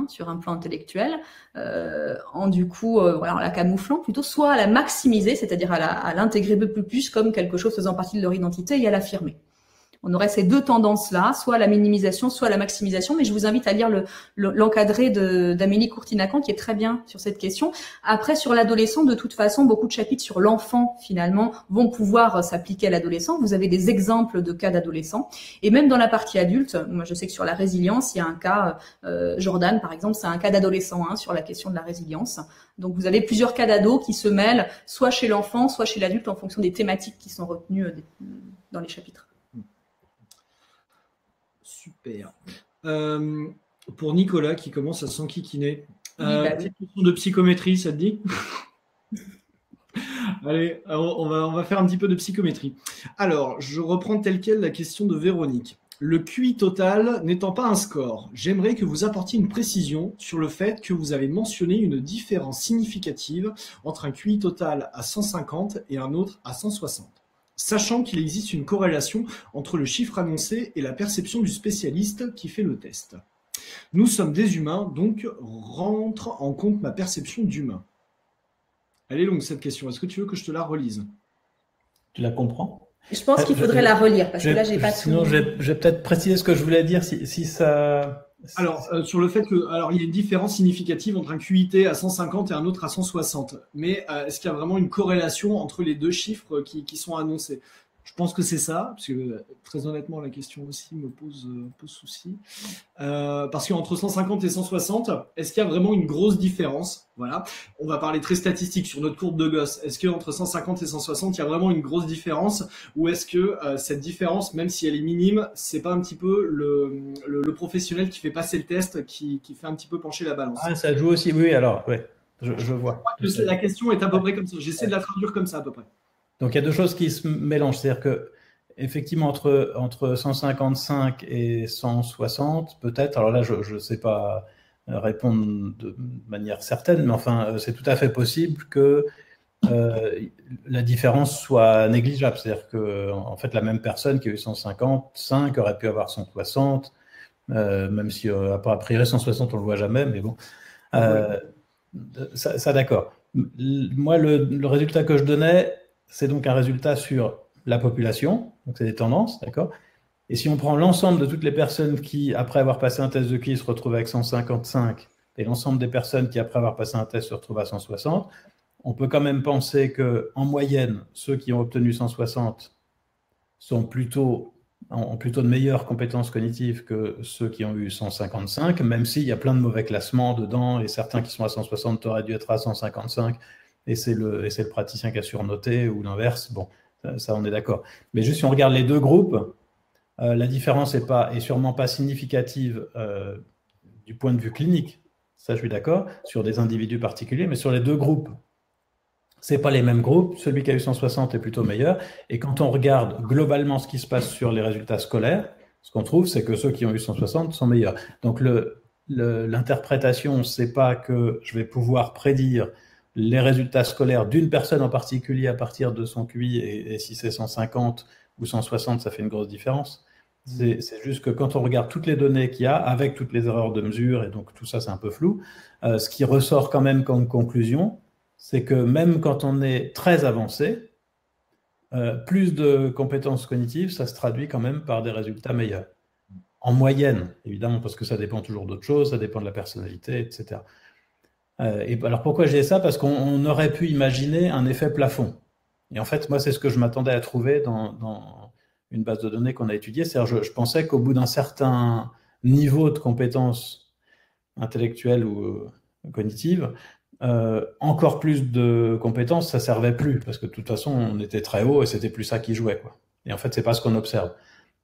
sur un plan intellectuel, en la camouflant plutôt, soit à la maximiser, c'est-à-dire à l'intégrer peu plus comme quelque chose faisant partie de leur identité et à l'affirmer. On aurait ces deux tendances-là, soit la minimisation, soit la maximisation, mais je vous invite à lire l'encadré d'Amélie Courtine-Acan qui est très bien sur cette question. Après, sur l'adolescent, de toute façon, beaucoup de chapitres sur l'enfant, finalement, vont pouvoir s'appliquer à l'adolescent. Vous avez des exemples de cas d'adolescents. Et même dans la partie adulte, moi je sais que sur la résilience, il y a un cas, Jordan par exemple, c'est un cas d'adolescent sur la question de la résilience. Donc vous avez plusieurs cas d'ados qui se mêlent, soit chez l'enfant, soit chez l'adulte, en fonction des thématiques qui sont retenues dans les chapitres. Super. Pour Nicolas qui commence à s'enquiquiner, oui. question de psychométrie, ça te dit? Allez, on va faire un petit peu de psychométrie. Alors, je reprends telle quelle la question de Véronique. Le QI total n'étant pas un score, j'aimerais que vous apportiez une précision sur le fait que vous avez mentionné une différence significative entre un QI total à 150 et un autre à 160. Sachant qu'il existe une corrélation entre le chiffre annoncé et la perception du spécialiste qui fait le test. Nous sommes des humains, donc rentre en compte ma perception d'humain. Elle est longue cette question, est-ce que tu veux que je te la relise? Tu la comprends? Je pense qu'il faudrait la relire, parce que là, j'ai pas tout. Sinon, je vais peut-être préciser ce que je voulais dire, si ça... Alors, sur le fait que, il y a une différence significative entre un QIT à 150 et un autre à 160. Mais est-ce qu'il y a vraiment une corrélation entre les deux chiffres qui sont annoncés? Je pense que c'est ça, parce que très honnêtement, la question aussi me pose un peu souci. Parce qu'entre 150 et 160, est-ce qu'il y a vraiment une grosse différence? Voilà. On va parler très statistique sur notre courbe de Gauss. Est-ce qu'entre 150 et 160, il y a vraiment une grosse différence? Ou est-ce que cette différence, même si elle est minime, c'est pas un petit peu le professionnel qui fait passer le test, qui fait un petit peu pencher la balance? Ah, ça joue aussi, oui, alors, ouais, je vois. Je crois que la question est à peu près comme ça. J'essaie de la traduire comme ça à peu près. Donc, il y a deux choses qui se mélangent. C'est-à-dire que, effectivement, entre 155 et 160, peut-être, alors là, je ne sais pas répondre de manière certaine, mais enfin, c'est tout à fait possible que la différence soit négligeable. C'est-à-dire que, en fait, la même personne qui a eu 155 aurait pu avoir 160, même si, a priori, 160, on ne le voit jamais, mais bon. Ça d'accord. Moi, le résultat que je donnais, c'est donc un résultat sur la population, donc c'est des tendances, d'accord? Et si on prend l'ensemble de toutes les personnes qui, après avoir passé un test de QI, se retrouvent avec 155, et l'ensemble des personnes qui, après avoir passé un test, se retrouvent à 160, on peut quand même penser qu'en moyenne, ceux qui ont obtenu 160 sont plutôt ont plutôt de meilleures compétences cognitives que ceux qui ont eu 155, même s'il y a plein de mauvais classements dedans, et certains qui sont à 160 auraient dû être à 155, et c'est le praticien qui a surnoté, ou l'inverse. Bon, ça, on est d'accord. Mais juste si on regarde les deux groupes, la différence est sûrement pas significative du point de vue clinique, ça je suis d'accord, sur des individus particuliers, mais sur les deux groupes, c'est pas les mêmes groupes. Celui qui a eu 160 est plutôt meilleur. Et quand on regarde globalement ce qui se passe sur les résultats scolaires, ce qu'on trouve, c'est que ceux qui ont eu 160 sont meilleurs. Donc l'interprétation, c'est pas que je vais pouvoir prédire les résultats scolaires d'une personne en particulier à partir de son QI, et si c'est 150 ou 160, ça fait une grosse différence. C'est juste que quand on regarde toutes les données qu'il y a, avec toutes les erreurs de mesure, et donc tout ça c'est un peu flou, ce qui ressort quand même comme conclusion, c'est que même quand on est très avancé, plus de compétences cognitives, ça se traduit quand même par des résultats meilleurs. En moyenne, évidemment, parce que ça dépend toujours d'autres choses, ça dépend de la personnalité, etc. Et alors pourquoi j'ai ça? Parce qu'on aurait pu imaginer un effet plafond. Et en fait, moi, c'est ce que je m'attendais à trouver dans une base de données qu'on a étudiée. C'est-à-dire, je pensais qu'au bout d'un certain niveau de compétences intellectuelles ou cognitives, encore plus de compétences, ça servait plus, parce que de toute façon, on était très haut et c'était plus ça qui jouait, quoi. Et en fait, c'est pas ce qu'on observe.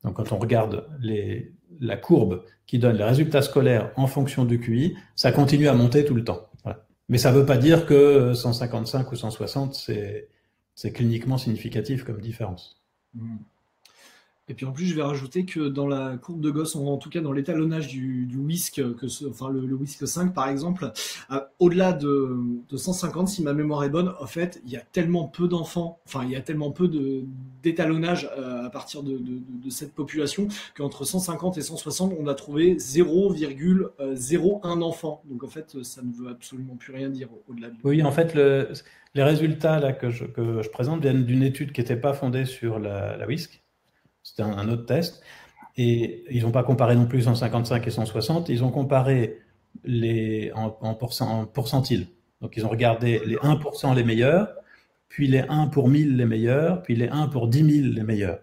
Donc, quand on regarde la courbe qui donne les résultats scolaires en fonction du QI, ça continue à monter tout le temps. Voilà. Mais ça veut pas dire que 155 ou 160, c'est cliniquement significatif comme différence. Et puis en plus, je vais rajouter que dans la courbe de Gauss, en tout cas dans l'étalonnage du WISC, le WISC 5 par exemple, au-delà de 150, si ma mémoire est bonne, en fait, il y a tellement peu d'enfants, enfin il y a tellement peu d'étalonnage à partir de cette population qu'entre 150 et 160, on a trouvé 0,01 enfant. Donc en fait, ça ne veut absolument plus rien dire au-delà de... Oui, en fait, les résultats là, que je présente viennent d'une étude qui n'était pas fondée sur la WISC. C'était un autre test. Et ils n'ont pas comparé non plus 155 et 160. Ils ont comparé en pourcentiles. Donc, ils ont regardé les 1% les meilleurs, puis les 1 pour 1000 les meilleurs, puis les 1 pour 10 000 les meilleurs.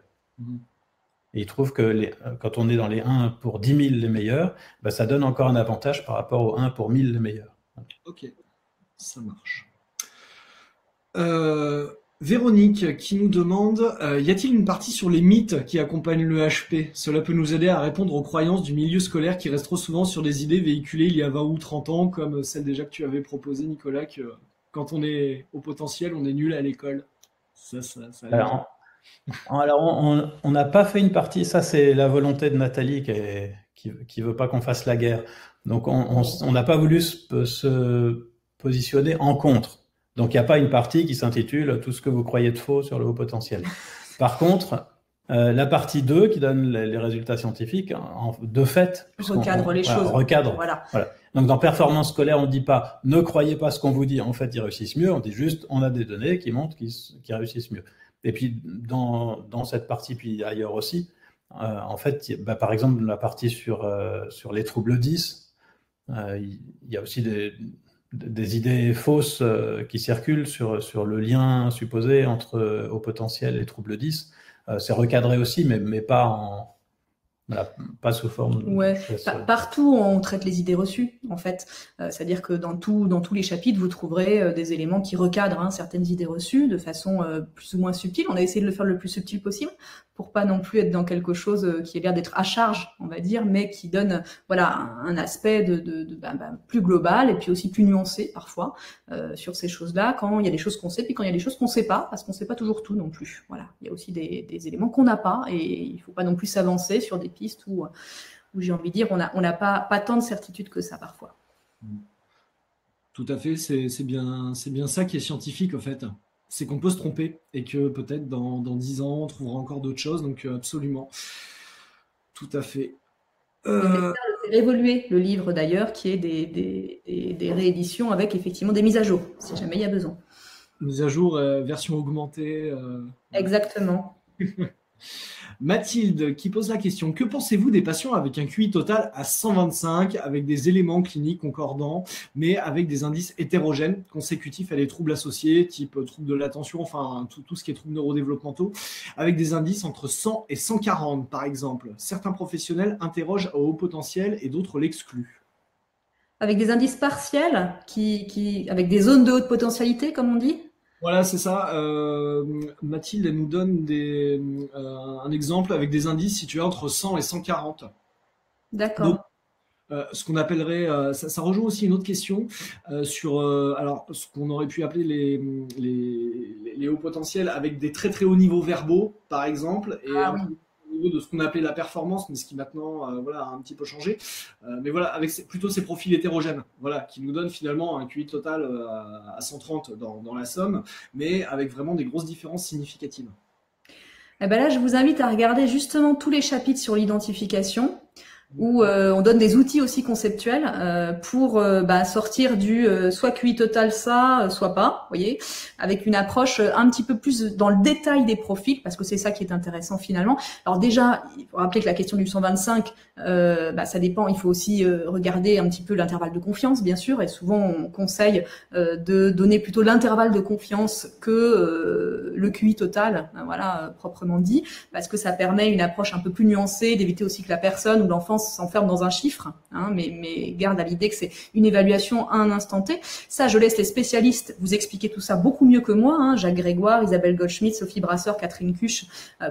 Et ils trouvent que quand on est dans les 1 pour 10 000 les meilleurs, ben, ça donne encore un avantage par rapport aux 1 pour 1000 les meilleurs. Ok, ça marche. Véronique qui nous demande y a-t-il une partie sur les mythes qui accompagnent le HP? Cela peut nous aider à répondre aux croyances du milieu scolaire qui restent trop souvent sur des idées véhiculées il y a 20 ou 30 ans, comme celle déjà que tu avais proposée, Nicolas, que quand on est au potentiel, on est nul à l'école. Alors, on n'a pas fait une partie, ça c'est la volonté de Nathalie qui veut pas qu'on fasse la guerre. Donc on n'a pas voulu se positionner en contre. Donc, il n'y a pas une partie qui s'intitule « Tout ce que vous croyez de faux sur le haut potentiel ». Par contre, la partie 2, qui donne les résultats scientifiques, de fait… Recadre les choses. Recadre. Voilà. Donc, dans performance scolaire, on ne dit pas « Ne croyez pas ce qu'on vous dit, en fait, ils réussissent mieux ». On dit juste « On a des données qui montrent qu'ils réussissent mieux ». Et puis, dans cette partie, puis ailleurs aussi, en fait, par exemple, la partie sur les troubles 10, il y a aussi des idées fausses qui circulent sur le lien supposé entre haut potentiel et trouble 10. C'est recadré aussi, mais pas pas sous forme... Ouais, partout on traite les idées reçues, en fait. C'est-à-dire que dans tous les chapitres, vous trouverez des éléments qui recadrent certaines idées reçues de façon plus ou moins subtile. On a essayé de le faire le plus subtil possible pour pas non plus être dans quelque chose qui a l'air d'être à charge, on va dire, mais qui donne un aspect plus global et puis aussi plus nuancé parfois sur ces choses-là, quand il y a des choses qu'on sait, puis quand il y a des choses qu'on sait pas, parce qu'on sait pas toujours tout non plus. Voilà, il y a aussi des éléments qu'on n'a pas et il faut pas non plus s'avancer sur des pistes où j'ai envie de dire on n'a pas tant de certitude que ça parfois. Tout à fait, c'est bien ça qui est scientifique en fait. C'est qu'on peut se tromper et que peut-être dans 10 ans, on trouvera encore d'autres choses. Donc absolument. Tout à fait. C'est évoluer le livre d'ailleurs, qui est des rééditions avec effectivement des mises à jour, si jamais il y a besoin. Mise à jour, version augmentée. Exactement. Mathilde qui pose la question, que pensez-vous des patients avec un QI total à 125, avec des éléments cliniques concordants, mais avec des indices hétérogènes consécutifs à des troubles associés, type troubles de l'attention, enfin tout ce qui est troubles neurodéveloppementaux, avec des indices entre 100 et 140 par exemple. Certains professionnels interrogent au haut potentiel et d'autres l'excluent. Avec des indices partiels, avec des zones de haute potentialité, comme on dit? Voilà, c'est ça. Mathilde, elle nous donne un exemple avec des indices situés entre 100 et 140. Donc, D'accord. ce qu'on appellerait, ça rejoint aussi une autre question sur alors, ce qu'on aurait pu appeler les hauts potentiels avec des très très hauts niveaux verbaux, par exemple, et Ah un oui. peu au niveau de ce qu'on appelait la performance, mais ce qui maintenant voilà, a un petit peu changé. Mais voilà, avec plutôt ces profils hétérogènes, voilà, qui nous donnent finalement un QI total à 130 dans la somme, mais avec vraiment des grosses différences significatives. Eh ben là, je vous invite à regarder justement tous les chapitres sur l'identification, où on donne des outils aussi conceptuels pour sortir du soit QI total ça, soit pas, vous voyez, avec une approche un petit peu plus dans le détail des profils, parce que c'est ça qui est intéressant finalement. Alors déjà, il faut rappeler que la question du 125, ça dépend, il faut aussi regarder un petit peu l'intervalle de confiance, bien sûr, et souvent on conseille de donner plutôt l'intervalle de confiance que le QI total, voilà, proprement dit, parce que ça permet une approche un peu plus nuancée, d'éviter aussi que la personne ou l'enfant s'enferme dans un chiffre, hein, mais garde à l'idée que c'est une évaluation à un instant T. Ça, je laisse les spécialistes vous expliquer tout ça beaucoup mieux que moi, hein. Jacques Grégoire, Isabelle Goldschmidt, Sophie Brasseur, Catherine Cuche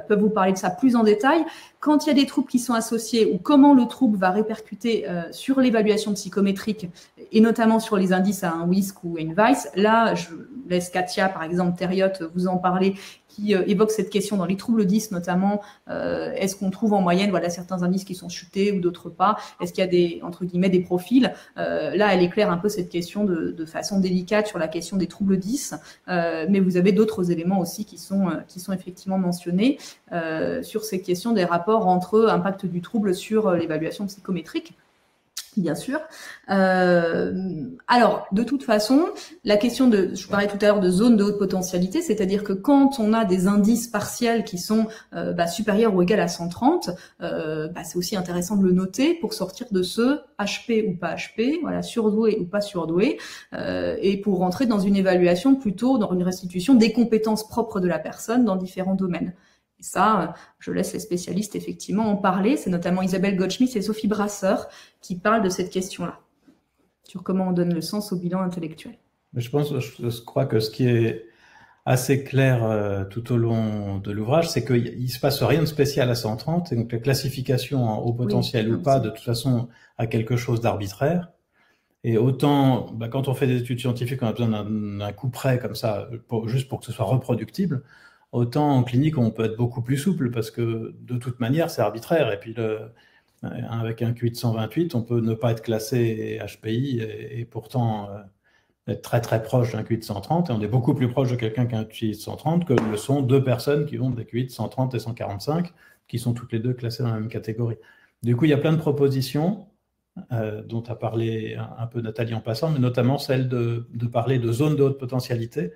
peuvent vous parler de ça plus en détail. Quand il y a des troubles qui sont associés ou comment le trouble va répercuter sur l'évaluation psychométrique et notamment sur les indices à un WISC ou à une VICE, là, je laisse Katia, par exemple, Thériotte, vous en parler, qui évoque cette question dans les troubles 10 notamment. Est-ce qu'on trouve en moyenne certains indices qui sont chutés ou d'autres pas? Est-ce qu'il y a des, entre guillemets, des profils? Là, elle éclaire un peu cette question de façon délicate sur la question des troubles 10, mais vous avez d'autres éléments aussi qui sont effectivement mentionnés sur ces questions des rapports entre impact du trouble sur l'évaluation psychométrique. Bien sûr. Alors, de toute façon, la question je parlais tout à l'heure de zone de haute potentialité, c'est-à-dire que quand on a des indices partiels qui sont supérieurs ou égaux à 130, c'est aussi intéressant de le noter pour sortir de ce HP ou pas HP, voilà, surdoué ou pas surdoué, et pour rentrer dans une évaluation plutôt dans une restitution des compétences propres de la personne dans différents domaines. Et ça, je laisse les spécialistes effectivement en parler. C'est notamment Isabelle Goldschmidt et Sophie Brasseur qui parlent de cette question-là, sur comment on donne le sens au bilan intellectuel. Je crois que ce qui est assez clair tout au long de l'ouvrage, c'est qu'il ne se passe rien de spécial à 130, et donc la classification en haut potentiel ou pas, de toute façon, a quelque chose d'arbitraire. Et autant, quand on fait des études scientifiques, on a besoin d'un coup près comme ça, juste pour que ce soit reproductible. Autant en clinique, on peut être beaucoup plus souple parce que de toute manière, c'est arbitraire. Et puis, avec un QI de 128, on peut ne pas être classé HPI et pourtant être très très proche d'un QI de 130. Et on est beaucoup plus proche de quelqu'un qui a un QI de 130 que le sont deux personnes qui ont des QI de 130 et 145, qui sont toutes les deux classées dans la même catégorie. Du coup, il y a plein de propositions dont a parlé un peu Nathalie en passant, mais notamment celle de parler de zones de haute potentialité,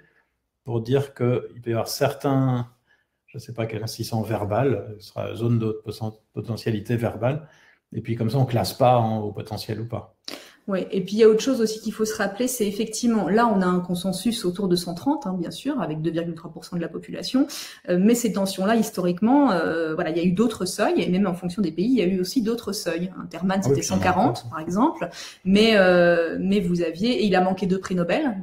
pour dire qu'il peut y avoir certains, je ne sais pas quel insistant verbal, ce sera zone de haute potentialité verbale, et puis comme ça on ne classe pas en haut potentiel ou pas. Oui, et puis il y a autre chose aussi qu'il faut se rappeler, c'est effectivement, là on a un consensus autour de 130, bien sûr, avec 2,3% de la population, mais ces tensions-là, historiquement, il y a eu d'autres seuils, et même en fonction des pays, il y a eu aussi d'autres seuils. Terman, c'était 140, par exemple, mais vous aviez, et il a manqué 2 prix Nobel,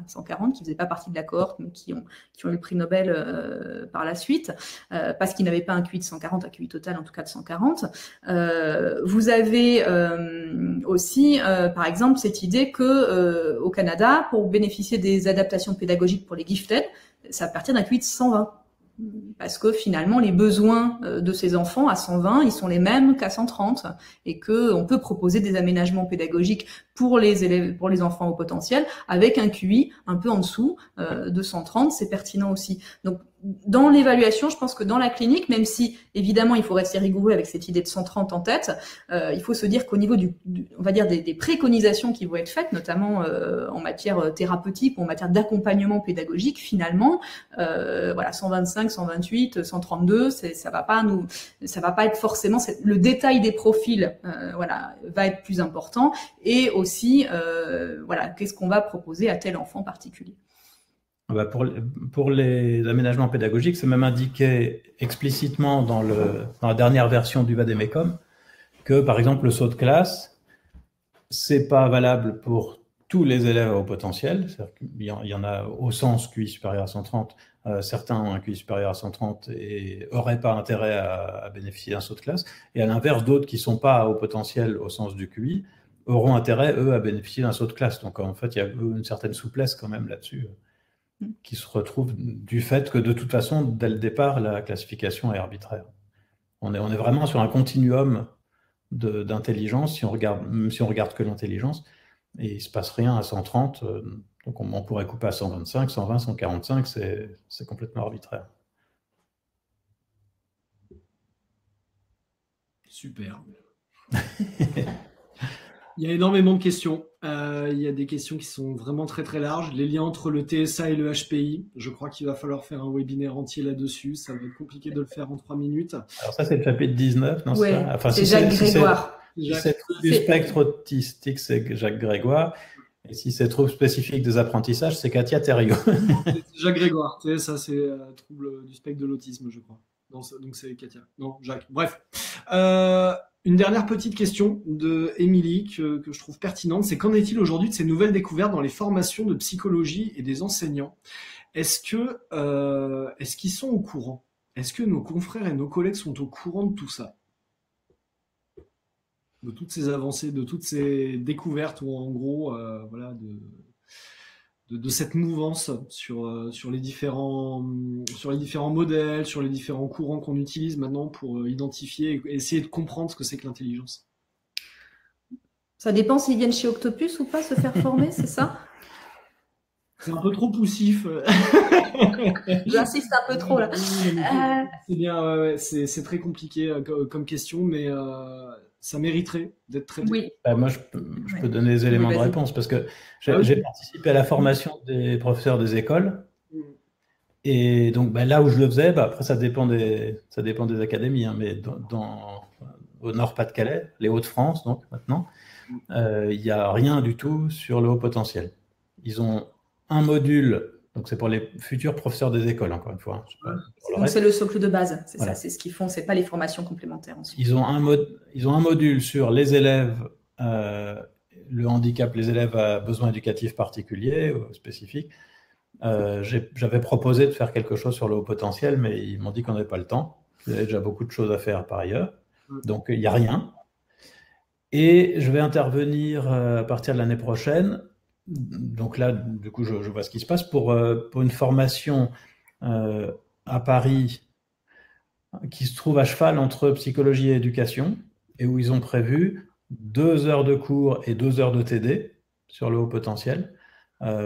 140, qui faisaient pas partie de la cohorte, mais qui ont eu le prix Nobel par la suite, parce qu'ils n'avaient pas un QI de 140, un QI total en tout cas de 140. Vous avez aussi par exemple, cette idée que au Canada, pour bénéficier des adaptations pédagogiques pour les gifted, ça partir d'un QI de 120. Parce que finalement, les besoins de ces enfants à 120, ils sont les mêmes qu'à 130, et que on peut proposer des aménagements pédagogiques pour les élèves, pour les enfants au potentiel, avec un QI un peu en dessous de 130, c'est pertinent aussi. Donc dans l'évaluation, je pense que dans la clinique, même si évidemment il faut rester rigoureux avec cette idée de 130 en tête, il faut se dire qu'au niveau on va dire des préconisations qui vont être faites, notamment en matière thérapeutique ou en matière d'accompagnement pédagogique, finalement, voilà, 125, 128, 132, ça va pas être forcément le détail des profils, voilà, va être plus important, et aussi, voilà, qu'est-ce qu'on va proposer à tel enfant particulier. Pour les aménagements pédagogiques, c'est même indiqué explicitement dans la dernière version du Vademecum que, par exemple, le saut de classe, c'est pas valable pour tous les élèves à haut potentiel. Il y en a au sens QI supérieur à 130. Certains ont un QI supérieur à 130 et n'auraient pas intérêt à bénéficier d'un saut de classe. Et à l'inverse, d'autres qui sont pas à haut potentiel au sens du QI auront intérêt, eux, à bénéficier d'un saut de classe. Donc, en fait, il y a une certaine souplesse quand même là-dessus, qui se retrouve du fait que de toute façon, dès le départ, la classification est arbitraire. On est vraiment sur un continuum d'intelligence, même si on regarde que l'intelligence, et il ne se passe rien à 130, donc on pourrait couper à 125, 120, 145, c'est complètement arbitraire. Super. Il y a énormément de questions. Il y a des questions qui sont vraiment très très larges. Les liens entre le TSA et le HPI, je crois qu'il va falloir faire un webinaire entier là-dessus. Ça va être compliqué de le faire en 3 minutes. Alors ça, c'est le chapitre 19, non? Ouais, enfin, c'est Jacques Grégoire. Si c'est trouble du spectre autistique, c'est Jacques Grégoire. Et si c'est trouble spécifique des apprentissages, c'est Katia Thériault. Jacques Grégoire, tu sais, ça c'est trouble du spectre de l'autisme, je crois. Non, donc c'est Katia. Non, Jacques. Bref. Une dernière petite question de Émilie que je trouve pertinente, c'est qu'en est-il aujourd'hui de ces nouvelles découvertes dans les formations de psychologie et des enseignants? Est-ce qu'ils sont au courant? Est-ce que nos confrères et nos collègues sont au courant de tout ça? De toutes ces avancées, de toutes ces découvertes, ou en gros, voilà, de cette mouvance sur les différents modèles, sur les différents courants qu'on utilise maintenant pour identifier et essayer de comprendre ce que c'est que l'intelligence. Ça dépend s'ils viennent chez Octopus ou pas se faire former, c'est ça? C'est un peu trop poussif. J'insiste un peu trop là. C'est bien, ouais, c'est très compliqué comme question, mais ça mériterait d'être traité. Oui. Moi, je peux donner des éléments de réponse parce que j'ai participé à la formation des professeurs des écoles. Et donc, là où je le faisais, après, ça dépend des académies, hein, mais au Nord-Pas-de-Calais, les Hauts-de-France, donc maintenant, il n'y a rien du tout sur le haut potentiel. Ils ont un module, donc c'est pour les futurs professeurs des écoles, encore une fois. Hein, donc c'est le socle de base, c'est voilà. Ça, c'est ce qu'ils font, c'est pas les formations complémentaires ensuite. Ils ont un module sur les élèves, le handicap, les élèves à besoins éducatifs particuliers ou spécifiques. J'avais proposé de faire quelque chose sur le haut potentiel, mais ils m'ont dit qu'on n'avait pas le temps. Il y avait déjà beaucoup de choses à faire par ailleurs. Donc, il n'y a rien. Et je vais intervenir à partir de l'année prochaine. Donc là, du coup, je vois ce qui se passe pour une formation à Paris qui se trouve à cheval entre psychologie et éducation, et où ils ont prévu 2 heures de cours et 2 heures de TD sur le haut potentiel.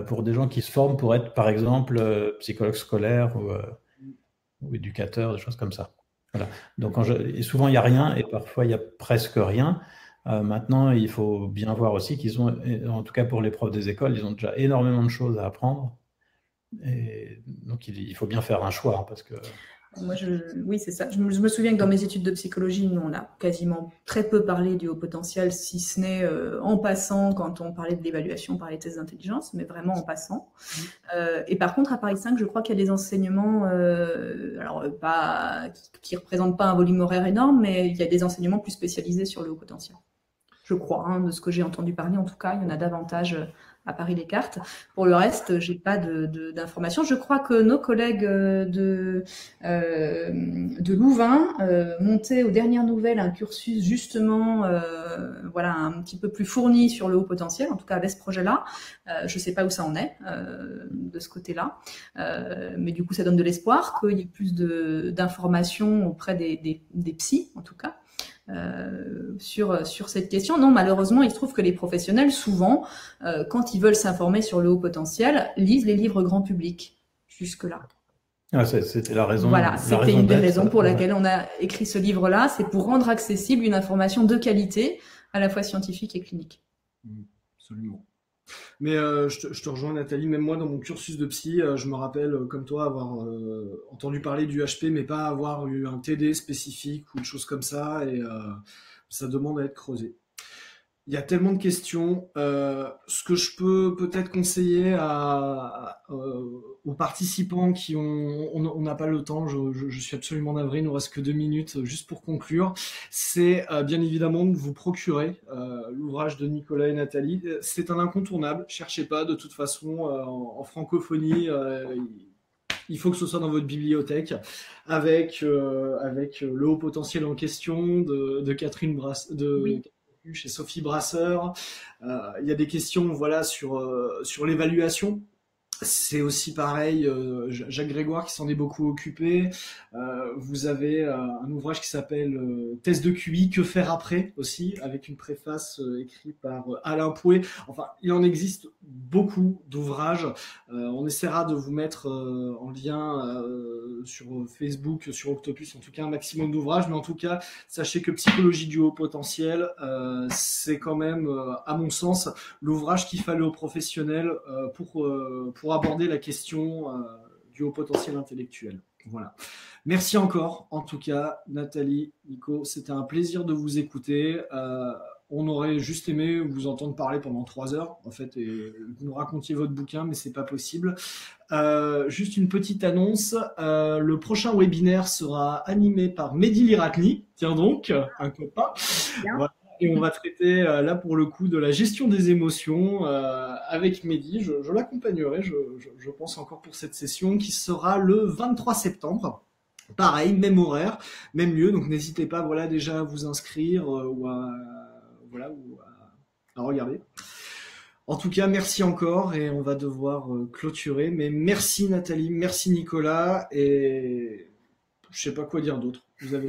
Pour des gens qui se forment pour être, par exemple, psychologue scolaire ou éducateur, des choses comme ça. Voilà. Donc, souvent, il n'y a rien et parfois, il n'y a presque rien. Maintenant, il faut bien voir aussi qu'ils ont, en tout cas pour les profs des écoles, ils ont déjà énormément de choses à apprendre. Et donc, il faut bien faire un choix, hein, parce que... Moi, oui, c'est ça. Je me souviens que dans mes études de psychologie, nous, on a quasiment très peu parlé du haut potentiel, si ce n'est en passant, quand on parlait de l'évaluation par les tests d'intelligence, mais vraiment en passant. Et par contre, à Paris 5, je crois qu'il y a des enseignements, alors qui représentent pas un volume horaire énorme, mais il y a des enseignements plus spécialisés sur le haut potentiel. Je crois, hein, de ce que j'ai entendu parler, en tout cas, il y en a davantage à Paris-Descartes. Pour le reste, j'ai pas d'informations. Je crois que nos collègues de Louvain montaient aux dernières nouvelles un cursus justement, voilà, un petit peu plus fourni sur le haut potentiel, en tout cas avec ce projet-là. Je sais pas où ça en est de ce côté-là, mais du coup, ça donne de l'espoir qu'il y ait plus d'informations auprès des psys, en tout cas. Sur cette question. Non, malheureusement, il se trouve que les professionnels, souvent, quand ils veulent s'informer sur le haut potentiel, lisent les livres grand public, jusque-là. Ah, c'était la raison. Voilà, la c'était raison une des d'être. raisons pour Ouais. laquelle on a écrit ce livre-là, c'est pour rendre accessible une information de qualité, à la fois scientifique et clinique. Absolument. Mais je te rejoins Nathalie, même moi dans mon cursus de psy, je me rappelle comme toi avoir entendu parler du HP, mais pas avoir eu un TD spécifique ou une chose comme ça, et ça demande à être creusé. Il y a tellement de questions. Ce que je peux peut-être conseiller aux participants qui on n'a pas le temps, je suis absolument navré, il nous reste que 2 minutes juste pour conclure, c'est bien évidemment de vous procurer l'ouvrage de Nicolas et Nathalie. C'est un incontournable, cherchez pas, de toute façon, en francophonie, il faut que ce soit dans votre bibliothèque, avec le haut potentiel en question de Catherine Oui. chez Sophie Brasseur. Il y a des questions voilà, sur l'évaluation. C'est aussi pareil, Jacques Grégoire qui s'en est beaucoup occupé. Vous avez un ouvrage qui s'appelle Test de QI, que faire après aussi, avec une préface écrite par Alain Pouet. Enfin, il en existe beaucoup d'ouvrages. On essaiera de vous mettre en lien sur Facebook, sur Octopus, en tout cas un maximum d'ouvrages. Mais en tout cas, sachez que Psychologie du haut potentiel, c'est quand même, à mon sens, l'ouvrage qu'il fallait aux professionnels pour aborder la question du haut potentiel intellectuel. Voilà. Merci encore, en tout cas, Nathalie, Nico, c'était un plaisir de vous écouter. On aurait juste aimé vous entendre parler pendant 3 heures, en fait, et vous nous racontiez votre bouquin, mais c'est pas possible. Juste une petite annonce, le prochain webinaire sera animé par Mehdi Liratni, tiens donc, un copain. Voilà. Et on va traiter là pour le coup de la gestion des émotions avec Mehdi. Je l'accompagnerai, je pense encore pour cette session qui sera le 23 septembre. Pareil, même horaire, même lieu. Donc n'hésitez pas, voilà, déjà à vous inscrire ou à regarder. En tout cas, merci encore et on va devoir clôturer. Mais merci Nathalie, merci Nicolas et je sais pas quoi dire d'autre. Vous avez